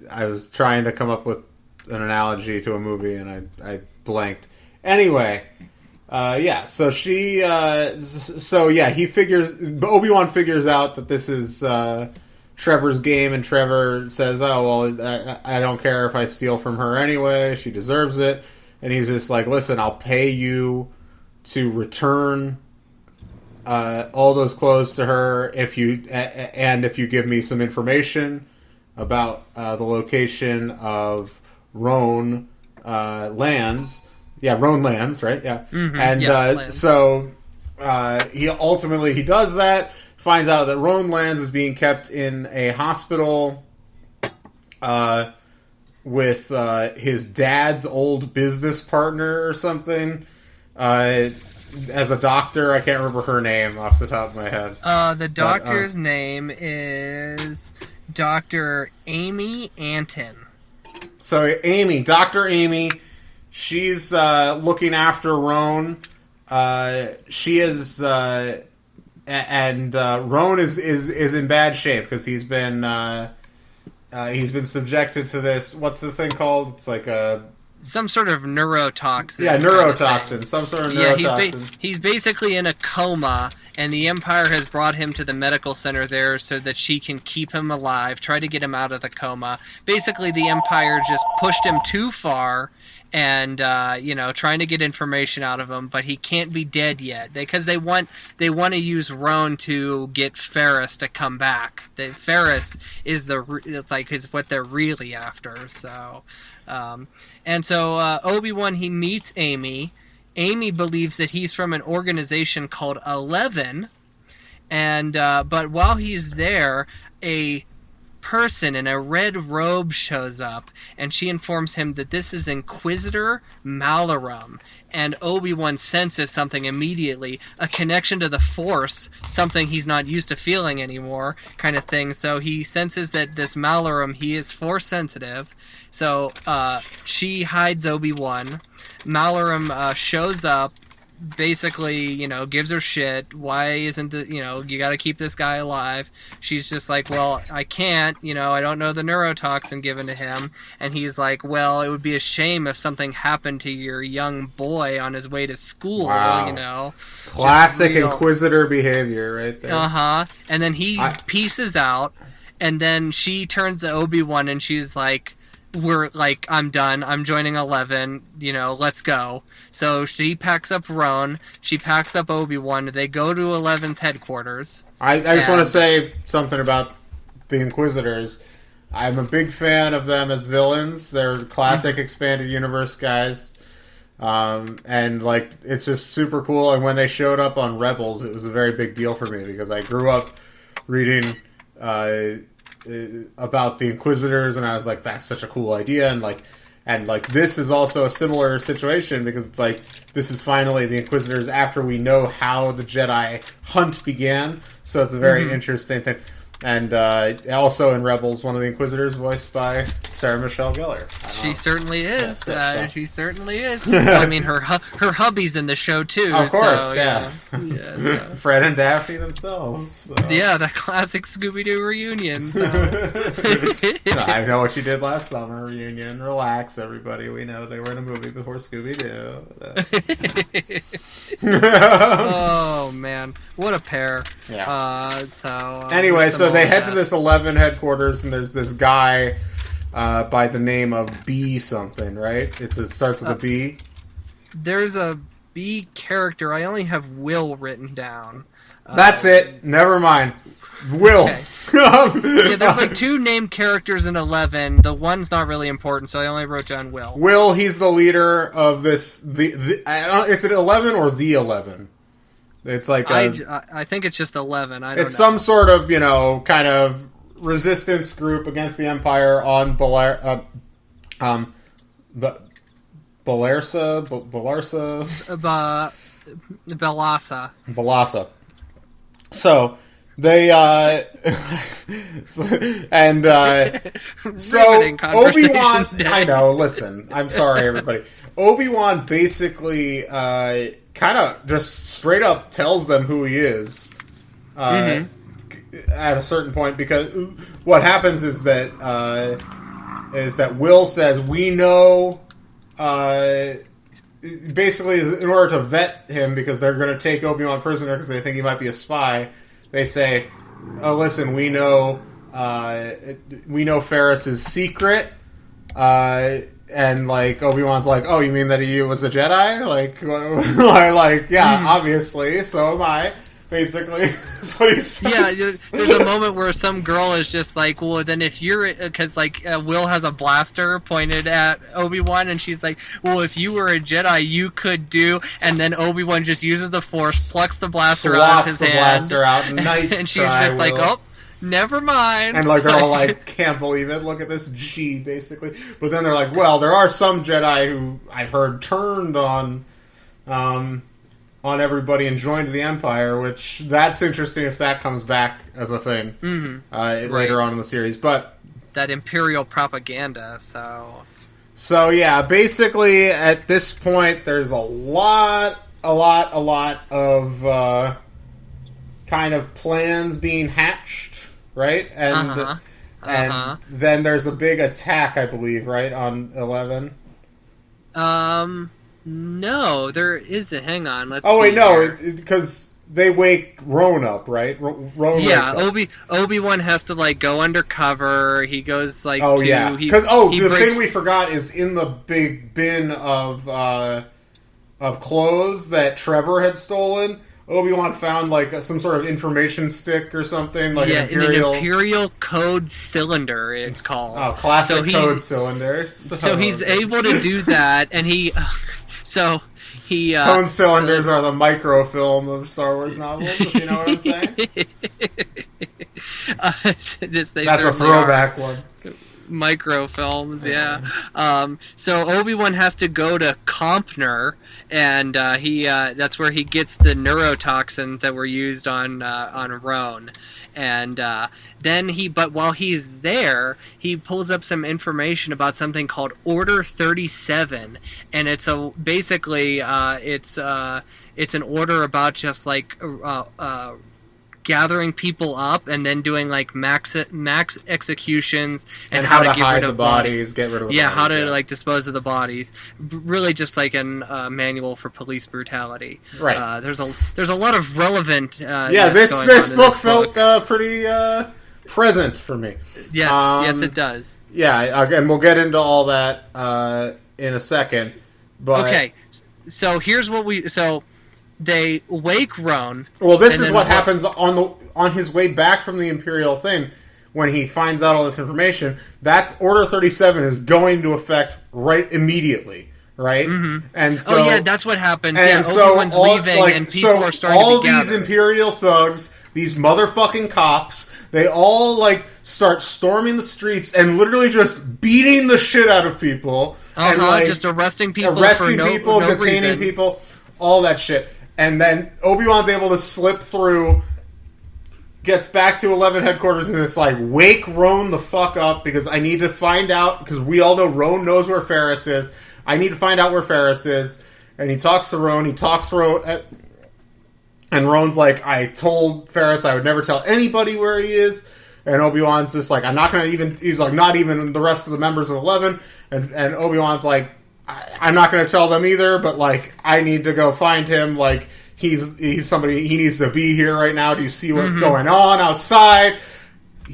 I was trying to come up with an analogy to a movie and I blanked. Anyway, so Obi-Wan figures out that this is Trevor's game, and Trevor says, "Oh, well, I don't care if I steal from her anyway. She deserves it." And he's just like, "Listen, I'll pay you to return all those clothes to her if you give me some information about the location of Roan lands." Yeah, Roan lands, right? Yeah. Mm-hmm. And so he does that, finds out that Roan lands is being kept in a hospital with his dad's old business partner or something as a doctor. I can't remember her name off the top of my head. The doctor's name is Dr. Amy Anton. So Dr. Amy... She's looking after Roan. She is, and Roan is in bad shape because he's been subjected to this. What's the thing called? It's like some sort of neurotoxin. Yeah, neurotoxin. Some sort of neurotoxin. Yeah, he's basically in a coma, and the Empire has brought him to the medical center there so that she can keep him alive, try to get him out of the coma. Basically, the Empire just pushed him too far. And trying to get information out of him, but he can't be dead yet because they want to use Roan to get Ferris to come back. Ferris is what they're really after. So, Obi-Wan, he meets Amy. Amy believes that he's from an organization called 11, and but while he's there, a person in a red robe shows up, and she informs him that this is Inquisitor Malarum, and Obi-Wan senses something immediately, a connection to the Force, something he's not used to feeling anymore, kind of thing. So he senses that this Malarum, he is Force sensitive, so she hides Obi-Wan. Malarum shows up, basically, gives her shit. Why isn't you got to keep this guy alive? She's just like, well, I can't, I don't know the neurotoxin given to him. And he's like, well, it would be a shame if something happened to your young boy on his way to school, Wow. Classic Inquisitor behavior right there. Uh-huh. And then he pieces out, and then she turns to Obi-Wan and she's like, I'm done. I'm joining 11. Let's go. So she packs up Roan. She packs up Obi-Wan. They go to 11's headquarters. I just want to say something about the Inquisitors. I'm a big fan of them as villains. They're classic expanded universe guys. And it's just super cool. And when they showed up on Rebels, it was a very big deal for me because I grew up reading about the Inquisitors, and I was like, that's such a cool idea. And this is also a similar situation because it's like, this is finally the Inquisitors after we know how the Jedi hunt began. So it's a very interesting thing. And also in Rebels, one of the Inquisitors voiced by Sarah Michelle Gellar. She certainly is. She certainly is. I mean, her hubby's in the show too. Of course, so, yeah. Fred and Daphne themselves. So. Yeah, the classic Scooby-Doo reunion. So. I know what you did last summer. Reunion. Relax, everybody. We know they were in a movie before Scooby-Doo. Oh, man. What a pair. Yeah. Anyway, so they head to this 11 headquarters, and there's this guy by the name of B something, right? It starts with a B. There's a B character. I only have Will written down. That's it. Never mind. Will. Okay. Yeah, there's two named characters in 11. The one's not really important, so I only wrote down Will. Will, he's the leader of this. It's an 11 or the 11? It's like I think it's just 11. I don't know. It's some sort of, kind of resistance group against the Empire on Balarsa. Balasa. So they and so Obi-Wan. I know. Listen, I'm sorry, everybody. Obi-Wan basically kind of just straight up tells them who he is at a certain point, because what happens is that Will says, we know, basically in order to vet him, because they're going to take Obi-Wan prisoner because they think he might be a spy, they say, oh, listen, we know Ferris's secret, and Obi-Wan's like, oh, you mean that he was a Jedi? Yeah, obviously, so am I. Basically, that's what he says. Yeah, there's a moment where some girl is just like, well, then if you're... Because, Will has a blaster pointed at Obi-Wan, and she's like, well, if you were a Jedi, you could do... And then Obi-Wan just uses the Force, plucks the blaster out of his hand. Blaster out. Nice and she's try, just like, Will. oh, never mind. And, they're all like, can't believe it. Look at this G, basically. But then they're like, well, there are some Jedi who I've heard turned on everybody and joined the Empire, which that's interesting if that comes back as a thing later on in the series. But that Imperial propaganda, So yeah, basically at this point there's a lot of kind of plans being hatched, right? And then there's a big attack, I believe, right, on 11. No, there isn't. Hang on. Let's. Oh wait, see no, because they wake Roan up, right? Roan. Yeah, Obi-Wan has to go undercover. He goes yeah, because the thing we forgot is in the big bin of clothes that Trevor had stolen. Obi-Wan found some sort of information stick or something, an Imperial code cylinder. It's called. Oh, classic code cylinder. So he's able to do that, and he. So he cone cylinders are the microfilm of Star Wars novels, if you know what I'm saying. That's a throwback one. Microfilms, yeah. So Obi-Wan has to go to Compner and that's where he gets the neurotoxins that were used on Roan. And but while he's there, he pulls up some information about something called Order 37, and it's basically it's an order about just like gathering people up and then doing like max executions and how to get hide rid the of bodies, get rid of the bodies. how to like dispose of the bodies. Really, just like a manual for police brutality. Right. There's a lot of relevant. This book felt pretty present for me. Yes, it does. Yeah, again, we'll get into all that in a second. But okay, so here's what they wake Roan. Well, this is what happens on his way back from the Imperial thing when he finds out all this information. That's Order 37 is going to affect right immediately, right? Mm-hmm. And so, that's what happens. And Obi-Wan's leaving, and people are starting to gather. These Imperial thugs, these motherfucking cops, they all like start storming the streets and literally just beating the shit out of people. And, like, just arresting people, detaining reason. people, all that shit. And then Obi-Wan's able to slip through, gets back to 11 headquarters, and it's like, wake Roan the fuck up, because I need to find out, because we all know Roan knows where Ferris is. I need to find out where Ferris is. And he talks to Roan, and Roan's like, I told Ferris I would never tell anybody where he is. And Obi-Wan's just like, I'm not going to he's like, not even the rest of the members of 11. And Obi-Wan's like, I'm not going to tell them either, but, like, I need to go find him. Like, he's somebody, he needs to be here right now. Do you see what's going on outside?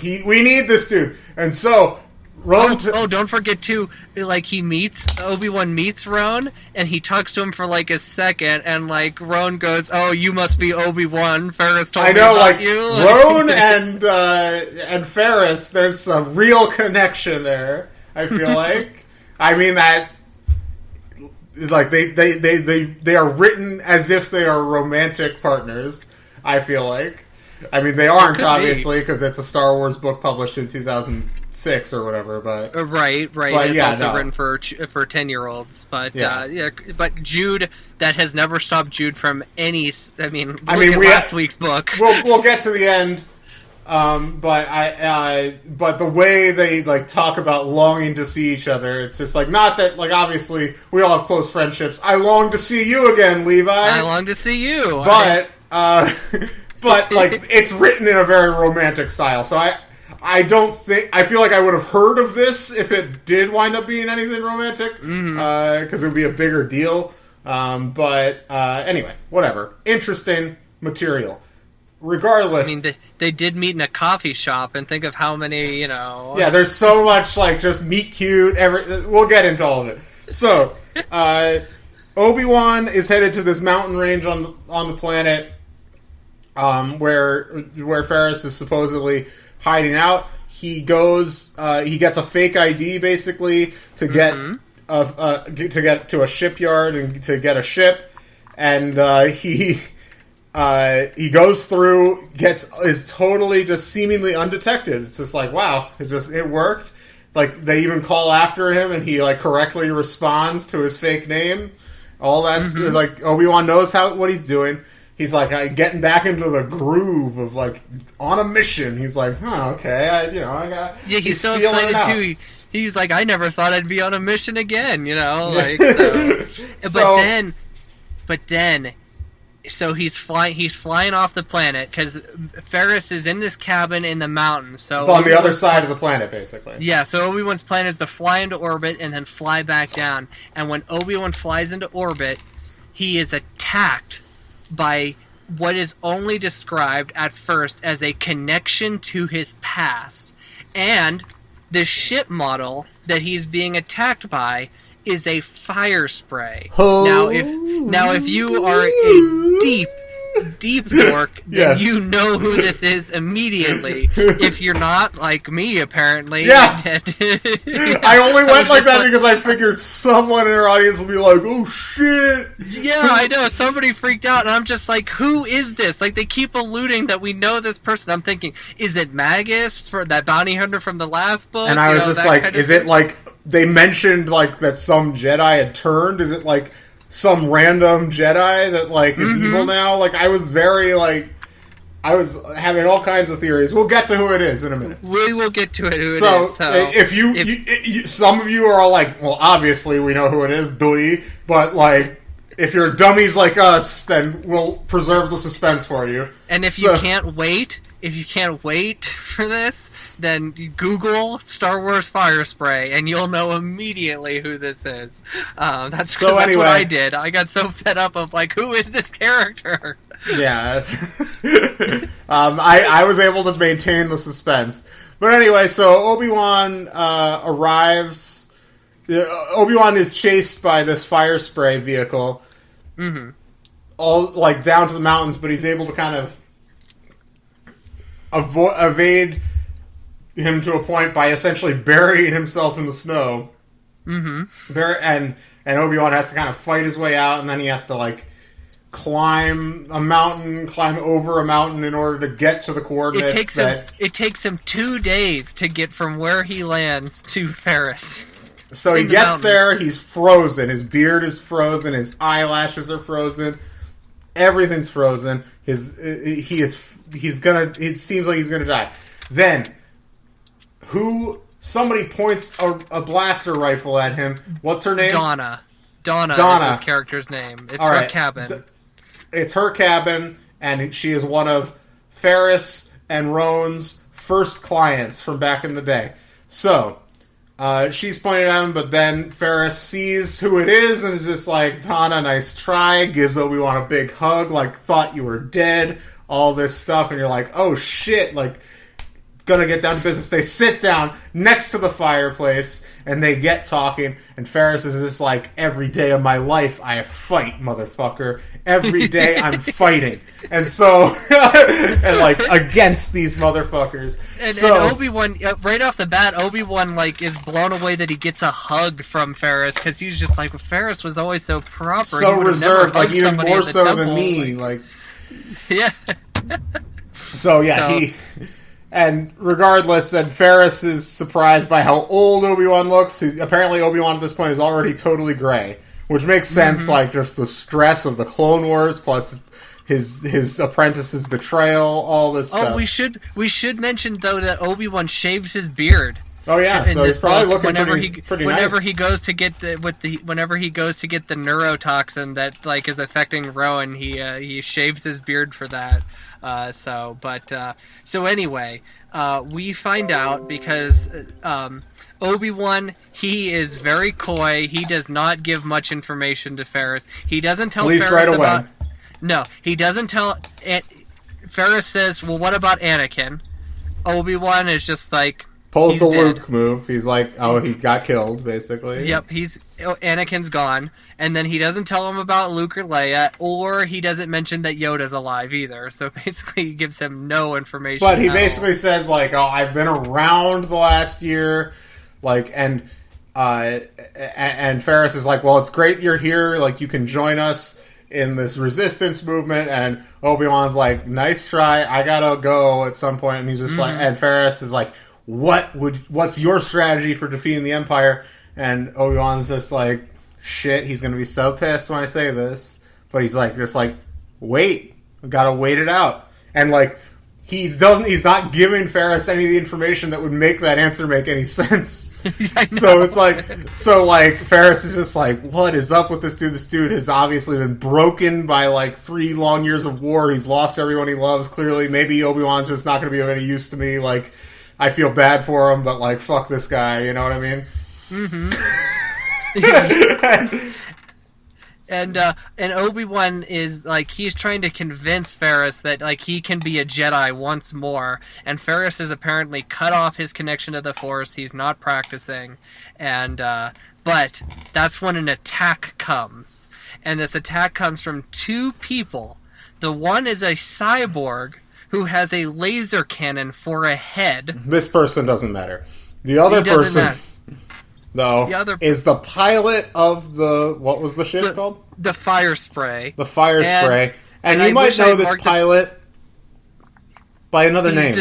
We need this dude. And so, Roan... don't forget, too, like, Obi-Wan meets Roan, and he talks to him for, like, a second, and, like, Roan goes, oh, you must be Obi-Wan. Ferris told me about you. Roan and Ferris, there's a real connection there, I feel like. I mean, that... Like, they are written as if they are romantic partners, I feel like. I mean, they aren't, obviously, because it's a Star Wars book published in 2006 or whatever, but... Right. But, it's also written for 10-year-olds. But, but Jude, that has never stopped Jude from any... I mean, last week's book. We'll get to the end, but the way they, like, talk about longing to see each other, it's just, like, not that, like, obviously, we all have close friendships. I long to see you again, Levi. I long to see you. But, but, like, it's written in a very romantic style, so I feel like I would have heard of this if it did wind up being anything romantic, because it would be a bigger deal, but anyway, whatever. Interesting material. Regardless... I mean, they did meet in a coffee shop, and think of how many, Yeah, there's so much, like, just meet cute, we'll get into all of it. So, Obi-Wan is headed to this mountain range on the planet, where Ferris is supposedly hiding out. He goes, he gets a fake ID, basically, to get to a shipyard and to get a ship, and he goes through, is totally just seemingly undetected. It's just like, wow, it worked. Like, they even call after him, and he, like, correctly responds to his fake name. All that's, like, Obi-Wan knows what he's doing. He's, like, getting back into the groove of, like, on a mission. He's like, okay, I got... Yeah, he's so excited, too. He's like, I never thought I'd be on a mission again, like, so. But then... So he's flying off the planet, because Ferris is in this cabin in the mountains. So it's on the other side of the planet, basically. Yeah, so Obi-Wan's plan is to fly into orbit and then fly back down. And when Obi-Wan flies into orbit, he is attacked by what is only described at first as a connection to his past. And the ship model that he's being attacked by is a fire spray. Oh. Now if you are a deep dork, then you know who this is immediately. If you're not, like me, apparently. Yeah. I only went like that because I figured someone in our audience will be like, oh shit. Yeah, I know. Somebody freaked out, and I'm just like, who is this? Like, they keep alluding that we know this person. I'm thinking, is it Magus, for that bounty hunter from the last book? And I was just like, is it like, they mentioned, like, that some Jedi had turned? Is it like some random Jedi that, like, is evil now. Like, I was very, like... I was having all kinds of theories. We'll get to who it is in a minute. We will get to it who it is. So, if some of you are all like, well, obviously we know who it is, Dewey, but, like, if you're dummies like us, then we'll preserve the suspense for you. And if you can't wait for this, then you Google Star Wars fire spray, and you'll know immediately who this is. That's what I did. I got so fed up of, like, who is this character? Yeah. I was able to maintain the suspense. But anyway, so Obi-Wan arrives. Obi-Wan is chased by this fire spray vehicle. Mm-hmm. All, like, down to the mountains, but he's able to kind of evade him to a point by essentially burying himself in the snow. Mm-hmm. And Obi-Wan has to kind of fight his way out, and then he has to, like, climb over a mountain in order to get to the coordinates. It takes him 2 days to get from where he lands to Ferris. So he gets there, he's frozen. His beard is frozen, his eyelashes are frozen, everything's frozen. It seems like he's gonna die. Then somebody points a blaster rifle at him. What's her name? Donna is his character's name. It's her cabin. It's her cabin, and she is one of Ferris and Roan's first clients from back in the day. So, she's pointing at him, but then Ferris sees who it is and is just like, Donna, nice try, gives Obi-Wan a big hug, like, thought you were dead, all this stuff, and you're like, oh shit, like, gonna get down to business. They sit down next to the fireplace, and they get talking, and Ferris is just like, every day of my life, I fight, motherfucker. Every day I'm fighting. And so, and like, against these motherfuckers. And Obi-Wan, right off the bat, Obi-Wan, like, is blown away that he gets a hug from Ferris, because he's just like, Ferris was always so proper. So reserved, like, even more so than me. Like, yeah. So, yeah, and regardless, and Ferris is surprised by how old Obi-Wan looks. Apparently, Obi-Wan at this point is already totally gray. Which makes sense, like, just the stress of the Clone Wars, plus his apprentice's betrayal, all this stuff. Oh, we should mention, though, that Obi-Wan shaves his beard. Oh yeah, so he's probably looking pretty nice. Whenever he goes to get the neurotoxin that, like, is affecting Rowan, he shaves his beard for that. So anyway, we find out because Obi-Wan, he is very coy. He does not give much information to Ferris. He doesn't tell Ferris right away. No, he doesn't tell. Ferris says, "Well, what about Anakin?" Obi-Wan is just like, pulls the Luke move. He's like, oh, he got killed, basically. Yep, Anakin's gone. And then he doesn't tell him about Luke or Leia, or he doesn't mention that Yoda's alive either. So basically he gives him no information. But he basically says, like, oh, I've been around the last year. Like, and Ferris is like, well, it's great you're here. Like, you can join us in this resistance movement. And Obi-Wan's like, nice try. I gotta go at some point. And he's just like, and Ferris is like, what's your strategy for defeating the Empire? And Obi-Wan's just like, shit, he's gonna be so pissed when I say this. But he's like, wait, I gotta wait it out. And like, he's not giving Ferris any of the information that would make that answer make any sense. So it's like, Ferris is just like, what is up with this dude? This dude has obviously been broken by like 3 long years of war. He's lost everyone he loves, clearly. Maybe Obi-Wan's just not gonna be of any use to me. Like, I feel bad for him, but like, fuck this guy, you know what I mean? Mm-hmm. And Obi-Wan is like, he's trying to convince Ferris that like he can be a Jedi once more, and Ferris has apparently cut off his connection to the Force. He's not practicing, and but that's when an attack comes, and this attack comes from 2 people. The one is a cyborg who has a laser cannon for a head. This person doesn't matter. The other person, though, is the pilot of the... What was the ship called? The Fire Spray. The Fire Spray. And you might know this pilot by another name.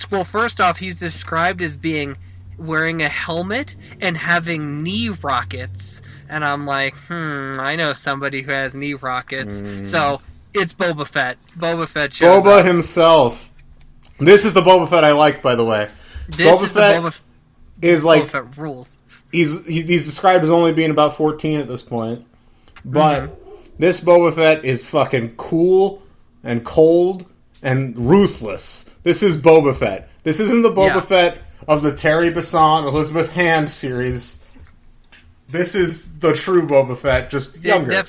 Well, first off, he's described as being wearing a helmet and having knee rockets. And I'm like, I know somebody who has knee rockets. So it's Boba Fett. Boba Fett shows Boba up. himself. This is the Boba Fett I like, by the way. Boba Fett is like Boba Fett rules. He's described as only being about 14 at this point, but this Boba Fett is fucking cool and cold and ruthless. This is Boba Fett. This isn't the Boba Fett of the Terry Besant, Elizabeth Hand series. This is the true Boba Fett, just younger.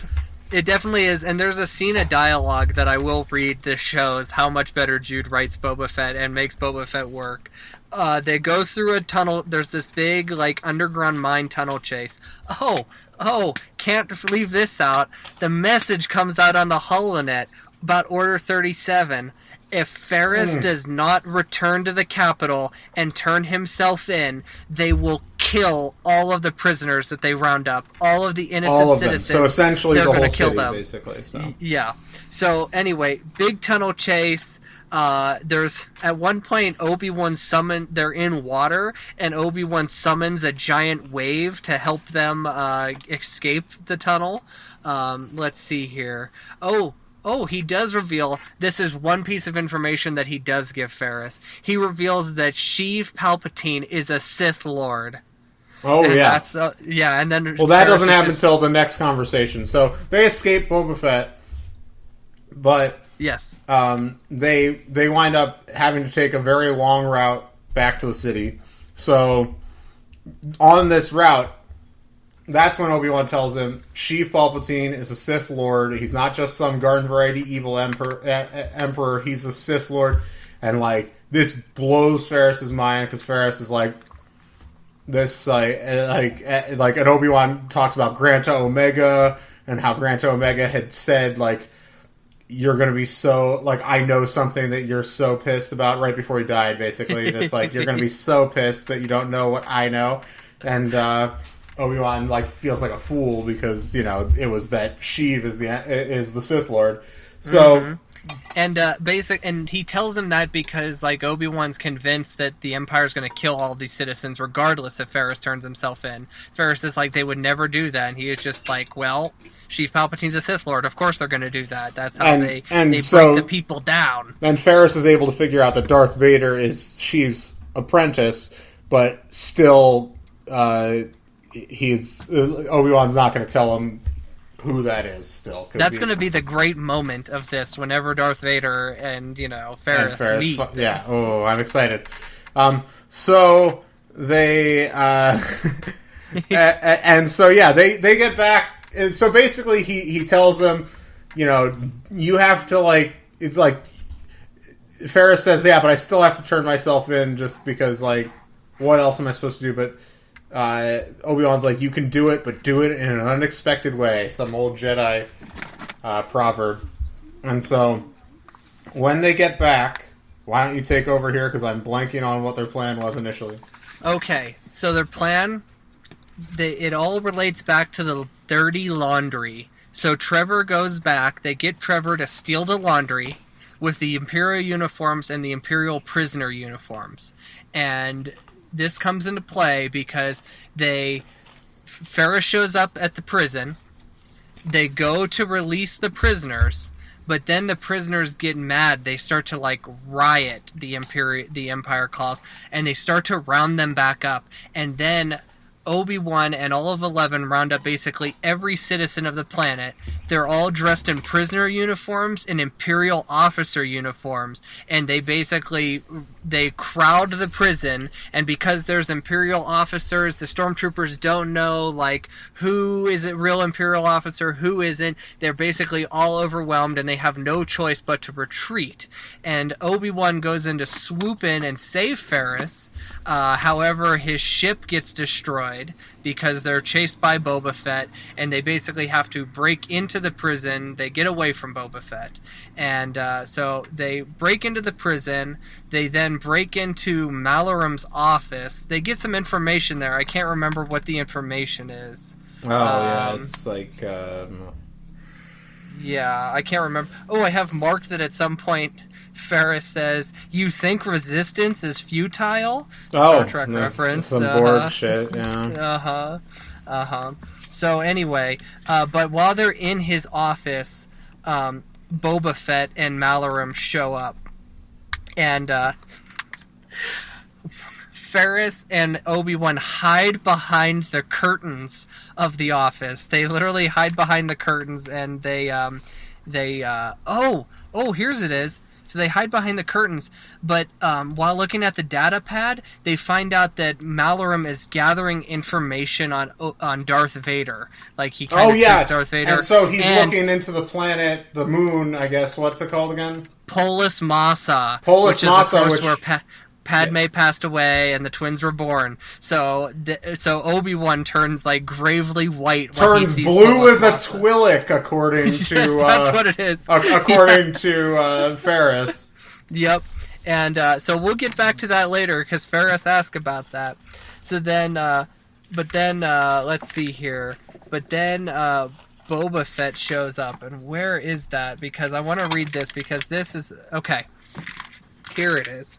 It definitely is, and there's a scene of dialogue that I will read that shows how much better Jude writes Boba Fett and makes Boba Fett work. They go through a tunnel. There's this big, like, underground mine tunnel chase. Oh, can't leave this out. The message comes out on the holonet about Order 37. If Ferris does not return to the capital and turn himself in, they will kill all of the prisoners that they round up. All of the innocent citizens. Them. So essentially the whole kill city, them. basically. So. Yeah. So anyway, big tunnel chase. There's at one point they're in water, and Obi-Wan summons a giant wave to help them escape the tunnel. Let's see here. Oh, he does reveal, this is one piece of information that he does give Ferris. He reveals that Sheev Palpatine is a Sith Lord. Oh, and yeah. And then... Well, that doesn't happen until the next conversation. So, they escape Boba Fett, but... Yes. They wind up having to take a very long route back to the city. So, on this route... That's when Obi-Wan tells him, Sheev Palpatine is a Sith Lord. He's not just some garden variety evil emperor. He's a Sith Lord. And, like, this blows Ferris's mind, because Ferris is like, this, and Obi-Wan talks about Granta Omega, and how Granta Omega had said, like, you're going to be so, like, I know something that you're so pissed about right before he died, basically. It's like, you're going to be so pissed that you don't know what I know. And, Obi-Wan feels like a fool because it was that Sheev is the Sith Lord. So, and he tells him that because Obi-Wan's convinced that the Empire's going to kill all these citizens regardless if Ferris turns himself in. Ferris is like, they would never do that, and he is just like, well, Sheev Palpatine's a Sith Lord. Of course they're going to do that. That's how they break the people down. And Ferris is able to figure out that Darth Vader is Sheev's apprentice, but still. Obi-Wan's not going to tell him who that is still. That's going to be the great moment of this whenever Darth Vader and, Ferris meet. Yeah, I'm excited. So they... and so, yeah, they get back. And so basically he tells them, you have to, it's like... Ferris says, yeah, but I still have to turn myself in just because, what else am I supposed to do? But... Obi-Wan's like, you can do it, but do it in an unexpected way. Some old Jedi proverb. And so, when they get back, why don't you take over here? Because I'm blanking on what their plan was initially. Okay, so their plan, it all relates back to the dirty laundry. So Trevor goes back, they get Trevor to steal the laundry with the Imperial uniforms and the Imperial prisoner uniforms. And... this comes into play because Ferris shows up at the prison. They go to release the prisoners, but then the prisoners get mad. They start to riot. The Empire calls, and they start to round them back up. And then Obi-Wan and all of 11 round up basically every citizen of the planet. They're all dressed in prisoner uniforms and Imperial officer uniforms, and they crowd the prison, and because there's Imperial officers, the stormtroopers don't know who is a real Imperial officer, who isn't. They're basically all overwhelmed, and they have no choice but to retreat. And Obi-Wan goes in to swoop in and save Ferris. However, his ship gets destroyed because they're chased by Boba Fett, and they basically have to break into the prison. They get away from Boba Fett. And so they break into the prison. They then break into Malorum's office. They get some information there. I can't remember what the information is. Oh, yeah, it's Yeah, I can't remember. Oh, I have marked that at some point Ferris says, "You think resistance is futile?" Oh, Star Trek reference. Some Borg shit, yeah. So anyway, but while they're in his office, Boba Fett and Malarum show up. And Ferris and Obi-Wan hide behind the curtains of the office. They literally hide behind the curtains, and here's it is. So they hide behind the curtains, but while looking at the data pad, they find out that Malarum is gathering information on Darth Vader. Like, he kind of thinks Darth Vader. And so he's looking into the planet, the moon, I guess. What's it called again? Polis Massa. Polis Massa, which where Padme passed away and the twins were born. So Obi-Wan turns like gravely white. Turns blue as a Twi'lek, according to... Yes, that's what it is. According to Ferris. Yep. And so we'll get back to that later, because Ferris asked about that. So then, let's see here. But then Boba Fett shows up. And where is that? Because I want to read this, because this is... Okay. Here it is.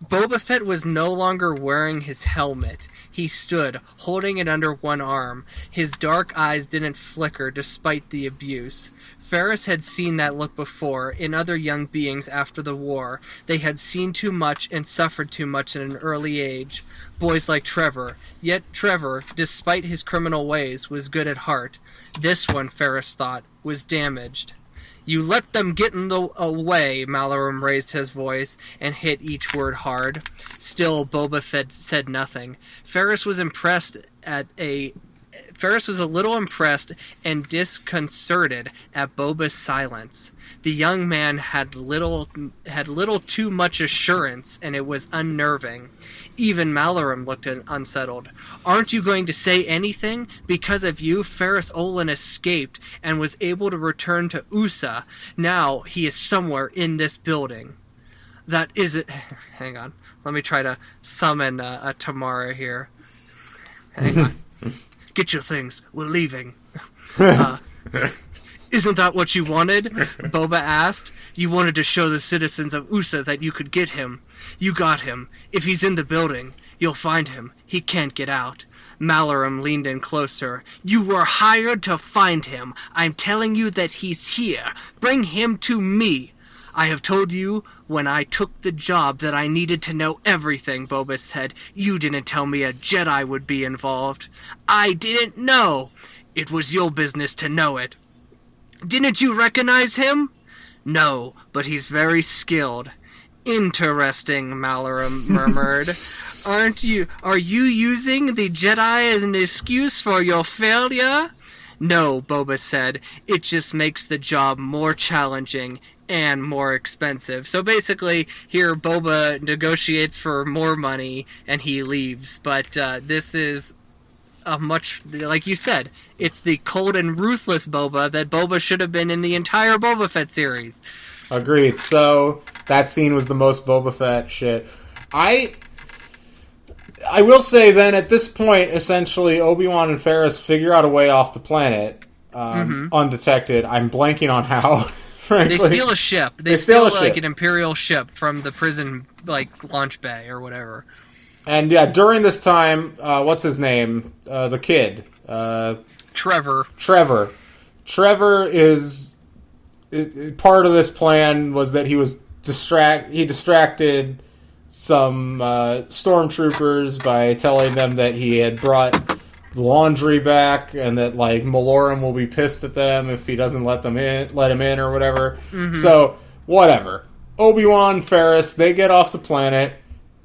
Boba Fett was no longer wearing his helmet. He stood, holding it under one arm. His dark eyes didn't flicker despite the abuse. Ferris had seen that look before, in other young beings after the war. They had seen too much and suffered too much at an early age. Boys like Trevor. Yet Trevor, despite his criminal ways, was good at heart. This one, Ferris thought, was damaged. "You let them get in the way," Malarum raised his voice and hit each word hard. Still, Boba Fett said nothing. Ferris was a little impressed and disconcerted at Boba's silence. The young man had little too much assurance, and it was unnerving. Even Malarum looked unsettled. "Aren't you going to say anything? Because of you, Ferris Olin escaped and was able to return to USA. Now he is somewhere in this building." "That isn't..." Hang on. Let me try to summon a Tamara here. Hang on. "Get your things. We're leaving." "Isn't that what you wanted?" Boba asked. "You wanted to show the citizens of USA that you could get him. You got him. If he's in the building, you'll find him. He can't get out." Malarum leaned in closer. "You were hired to find him. I'm telling you that he's here. Bring him to me." "I have told you when I took the job that I needed to know everything," Boba said. "You didn't tell me a Jedi would be involved." "I didn't know." "It was your business to know it." "Didn't you recognize him?" "No, but he's very skilled." "Interesting," Malarum murmured. Are you using the Jedi as an excuse for your failure?" "No," Boba said. "It just makes the job more challenging and more expensive." So basically, here Boba negotiates for more money and he leaves. But this is a much, like you said, it's the cold and ruthless Boba that Boba should have been in the entire Boba Fett series. Agreed. So that scene was the most Boba Fett shit. I will say then, at this point, essentially, Obi-Wan and Ferris figure out a way off the planet, undetected. I'm blanking on how. Frankly. They steal a ship. They steal like an Imperial ship from the prison, like, launch bay or whatever. And yeah, during this time, what's his name? The kid. Trevor. Trevor is... part of this plan was that he distracted some stormtroopers by telling them that he had brought laundry back, and that like Malarum will be pissed at them if he doesn't let him in or whatever. Mm-hmm. So whatever. Obi-Wan, Ferris, they get off the planet,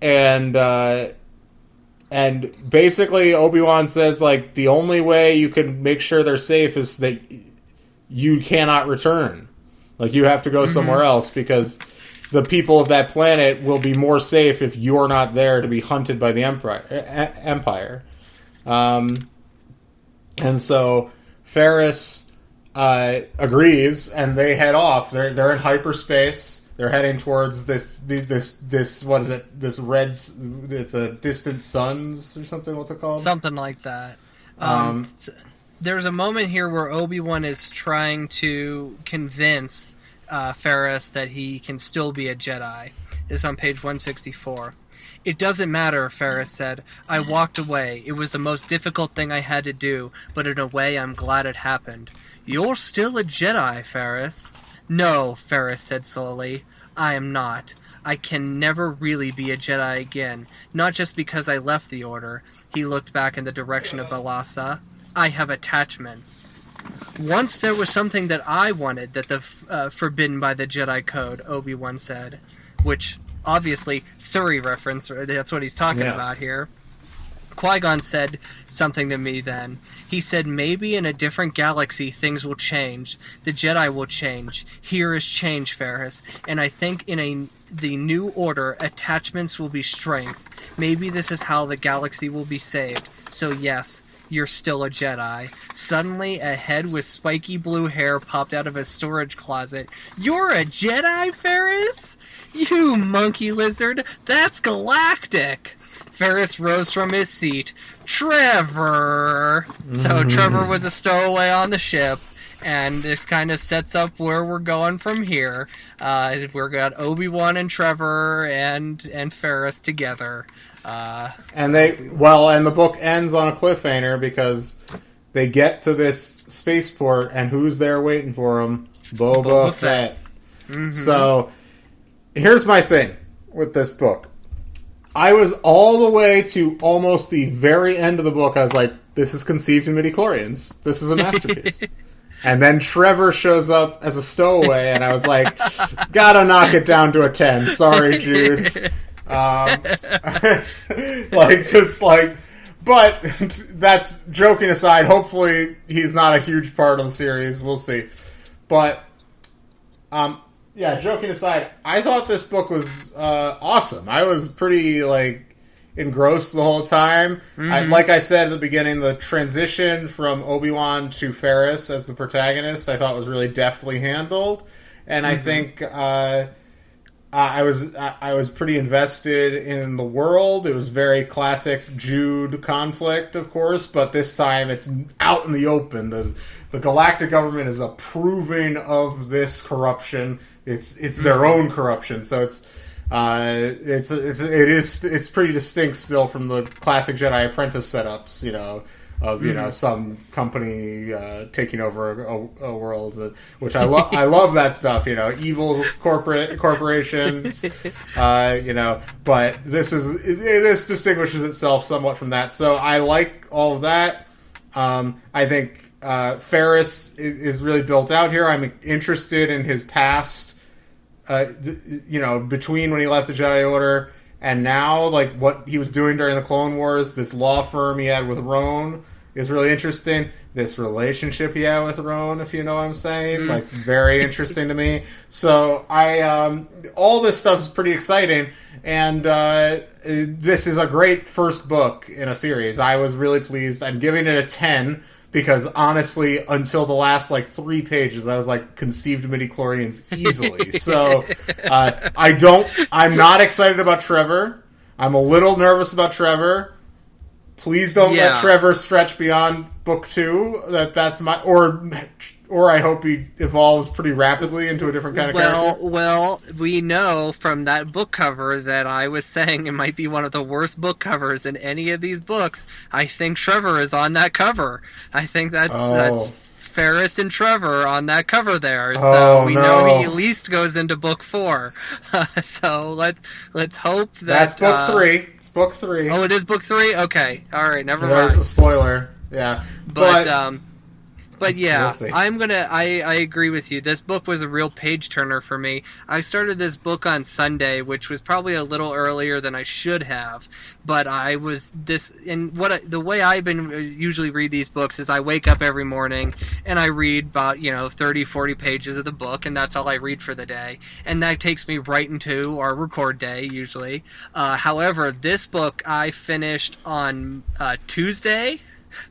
and basically Obi-Wan says like the only way you can make sure they're safe is that you cannot return. Like you have to go somewhere else, because the people of that planet will be more safe if you're not there to be hunted by the Empire. And so Ferris agrees, and they head off. They're in hyperspace. They're heading towards this what is it? This it's a distant suns or something. What's it called? Something like that. So there's a moment here where Obi-Wan is trying to convince Ferris that he can still be a Jedi. This is on page 164. "It doesn't matter," Ferris said. "I walked away. It was the most difficult thing I had to do, but in a way I'm glad it happened." "You're still a Jedi, Ferris." "No," Ferris said slowly. "I am not. I can never really be a Jedi again. Not just because I left the Order." He looked back in the direction of Balasa. "I have attachments. Once there was something that I wanted that the forbidden by the Jedi Code," Obi-Wan said. Which, obviously, Surrey reference, that's what he's talking about here. Qui-Gon said something to me then. He said, "Maybe in a different galaxy things will change. The Jedi will change. Here is change, Ferris. And I think in the new order, attachments will be strength. Maybe this is how the galaxy will be saved. So yes, you're still a Jedi." Suddenly, a head with spiky blue hair popped out of a storage closet. "You're a Jedi, Ferris? You monkey lizard, that's galactic!" Ferris rose from his seat. "Trevor!" So Trevor was a stowaway on the ship, and this kind of sets up where we're going from here. We've got Obi-Wan and Trevor and Ferris together. And the book ends on a cliffhanger because they get to this spaceport, and who's there waiting for them? Boba Fett. Mm-hmm. So, here's my thing with this book. I was all the way to almost the very end of the book. I was like, this is conceived in midi-chlorians. This is a masterpiece. And then Trevor shows up as a stowaway, and I was like, gotta knock it down to a 10. Sorry, Jude. But that's joking aside. Hopefully he's not a huge part of the series. We'll see. But, joking aside, I thought this book was awesome. I was pretty, engrossed the whole time. Mm-hmm. Like I said at the beginning, the transition from Obi-Wan to Ferris as the protagonist, I thought was really deftly handled. And I think I was pretty invested in the world. It was very classic Jude conflict, of course, but this time it's out in the open. The galactic government is approving of this corruption. It's their own corruption, so it's pretty distinct still from the classic Jedi Apprentice setups, some company taking over a world, which I love. I love that stuff, evil corporations, But this distinguishes itself somewhat from that, so I like all of that. I think Ferris is really built out here. I'm interested in his past. Between when he left the Jedi Order and now, what he was doing during the Clone Wars, this law firm he had with Roan is really interesting. This relationship he had with Roan, if you know what I'm saying, very interesting to me. So all this stuff is pretty exciting, and this is a great first book in a series. I was really pleased. I'm giving it a 10. Because honestly, until the last 3 pages, I was conceived midi-chlorians easily. So I'm not excited about Trevor. I'm a little nervous about Trevor. Please don't let Trevor stretch beyond book 2. That's my or I hope he evolves pretty rapidly into a different kind of character. Well, we know from that book cover that I was saying it might be one of the worst book covers in any of these books. I think Trevor is on that cover. I think that's Ferris and Trevor on that cover there. So we know he at least goes into book 4. So let's hope that... That's book 3. It's book 3. Oh, it is book 3? Okay. All right, never mind. There's a spoiler. Yeah. But yeah, we'll I agree with you. This book was a real page turner for me. I started this book on Sunday, which was probably a little earlier than I should have. But the way I've been usually read these books is I wake up every morning and I read about 30, 40 pages of the book, and that's all I read for the day. And that takes me right into our record day usually. However, this book I finished on Tuesday.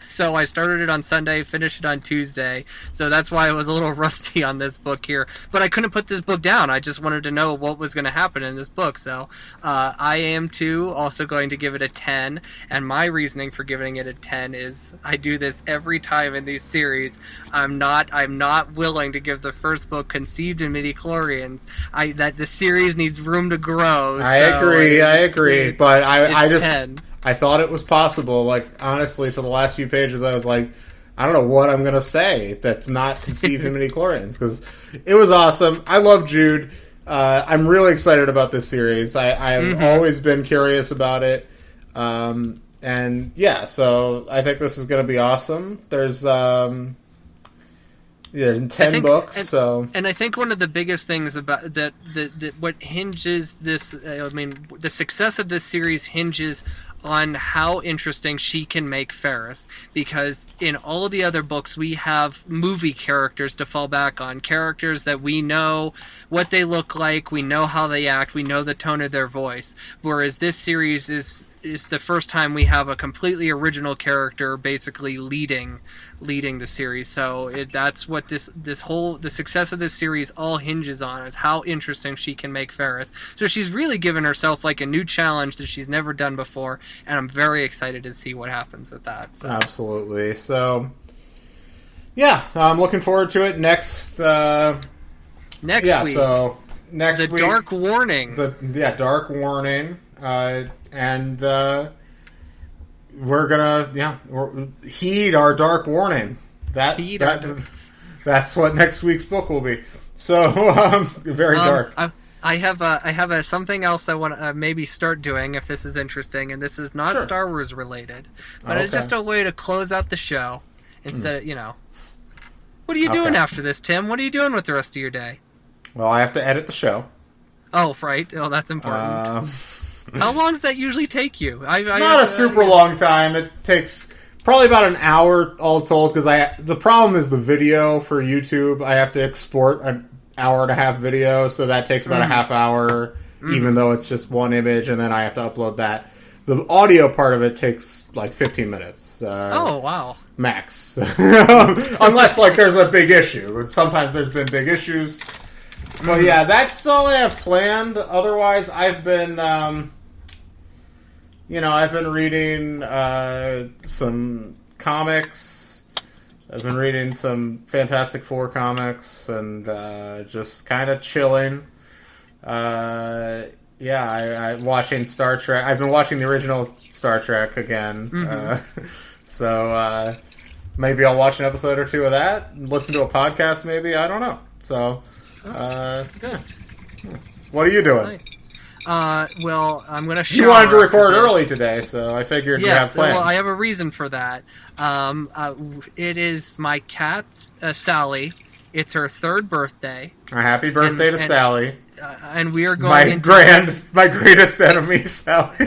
So I started it on Sunday, finished it on Tuesday. So that's why I was a little rusty on this book here. But I couldn't put this book down. I just wanted to know what was going to happen in this book. So I am, too, also going to give it a 10. And my reasoning for giving it a 10 is I do this every time in these series. I'm not willing to give the first book, Conceived in Midi-chlorians, that the series needs room to grow. I agree. But I just... 10. I thought it was possible. Like, honestly, to the last few pages, I was like, I don't know what I'm going to say that's not Conceived in Midi-chlorians, because it was awesome. I love Jude. I'm really excited about this series. I've always been curious about it. And, yeah, so I think this is going to be awesome. There's 10 books, so... And I think one of the biggest things about that what hinges this... the success of this series hinges on how interesting she can make Ferris, because in all of the other books we have movie characters to fall back on, characters that we know what they look like, we know how they act, we know the tone of their voice, whereas this series is the first time we have a completely original character basically leading the series. So that's what the success of this series all hinges on, is how interesting she can make Ferris. So she's really given herself like a new challenge that she's never done before, and I'm very excited to see what happens with that. So. Absolutely. So yeah, I'm looking forward to it next week. So next week, Dark Warning. Dark Warning. And we're gonna heed our dark warning. That's what next week's book will be. So very dark. I have something else I want to maybe start doing if this is interesting, and this is not Star Wars related, but it's just a way to close out the show instead of What are you doing after this, Tim? What are you doing with the rest of your day? Well, I have to edit the show. Oh, right. Oh, that's important. How long does that usually take you? Not a super long time. It takes probably about an hour all told, because the problem is the video for YouTube. I have to export an hour and a half video, so that takes about a half hour, even though it's just one image, and then I have to upload that. The audio part of it takes like 15 minutes. Oh, wow. Max. Unless there's a big issue. But sometimes there's been big issues. Well, yeah, that's all I have planned. Otherwise, I've been reading some comics. I've been reading some Fantastic Four comics and just kind of chilling. I'm watching Star Trek. I've been watching the original Star Trek again. So maybe I'll watch an episode or two of that. Listen to a podcast, maybe. I don't know. So... What are you doing? Nice. Well, I'm going to shower. You wanted to record early today, so I figured you have plans. Well, I have a reason for that. It is my cat, Sally. It's her 3rd birthday. A happy birthday to Sally. And we are going my greatest enemy, Sally.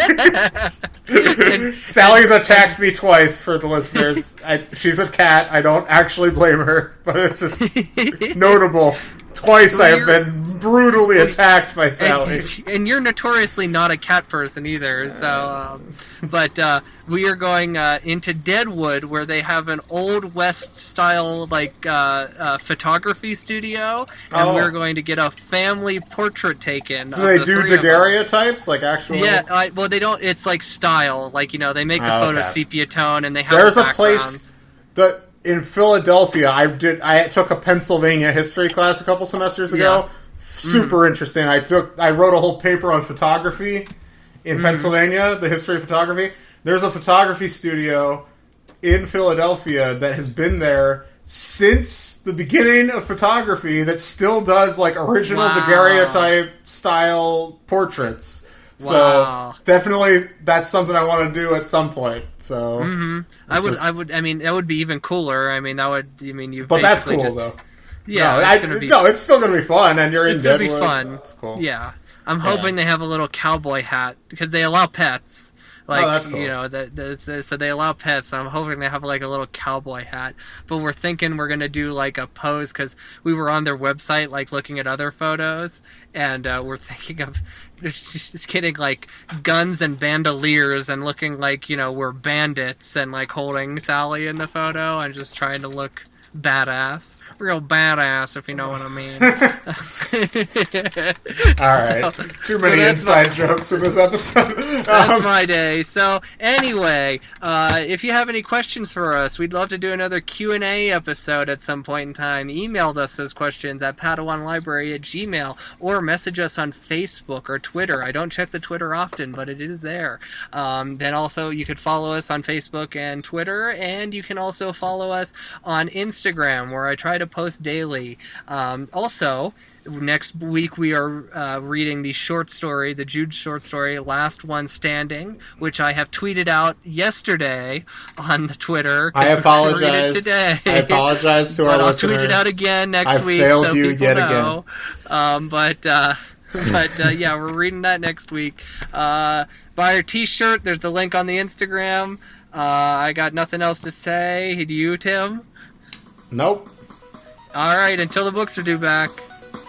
Sally's attacked me twice, for the listeners. She's a cat. I don't actually blame her, but it's just notable. Twice I have been brutally attacked by Sally. And you're notoriously not a cat person either, so... but we are going into Deadwood, where they have an Old West-style, photography studio, and we're going to get a family portrait taken. Do they do daguerreotypes, actual... Yeah, well, they don't... It's, style. They make the photo sepia tone, and they have There's backgrounds. A place... In Philadelphia, I took a Pennsylvania history class a couple semesters ago. Yeah. Super interesting. I wrote a whole paper on photography in Pennsylvania, the history of photography. There's a photography studio in Philadelphia that has been there since the beginning of photography that still does original daguerreotype style portraits. So definitely that's something I want to do at some point. So I would. I mean, that would be even cooler. I mean, that would. I mean, you. But that's cool though. Yeah, it's still gonna be fun, and you're in Deadwood. It's gonna be fun. It's cool. Yeah, I'm hoping they have a little cowboy hat because they allow pets. Like, that's cool. you know, so they allow pets. So I'm hoping they have like a little cowboy hat. But we're thinking we're gonna do like a pose because we were on their website, like looking at other photos, and we're thinking of just getting like guns and bandoliers and looking like, you know, we're bandits and like holding Sally in the photo and just trying to look badass. Real badass, if you know what I mean. Alright. Too many inside jokes in this episode. That's my day. So, anyway, if you have any questions for us, we'd love to do another Q&A episode at some point in time. Email us those questions at padawanlibrary@gmail.com or message us on Facebook or Twitter. I don't check the Twitter often, but it is there. Then also, you could follow us on Facebook and Twitter, and you can also follow us on Instagram, where I try to post daily. Also, next week we are reading the short story, the Jude short story, Last One Standing, which I have tweeted out yesterday on the Twitter. I apologize. Today. I apologize to our listeners. I'll tweet it out again next week. I failed so you people yet know. again. But yeah, we're reading that next week. Buy our t-shirt. There's the link on the Instagram. I got nothing else to say. Do you, Tim? Nope. All right, until the books are due back.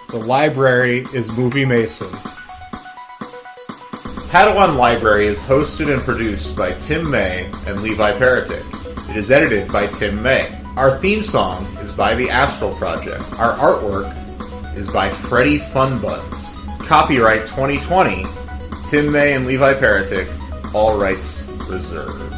The library is Movie Mason. Padawan Library is hosted and produced by Tim May and Levi Peretic. It is edited by Tim May. Our theme song is by the Astral Project. Our artwork is by Freddie Funbuns. Copyright 2020, Tim May and Levi Peretic, all rights reserved.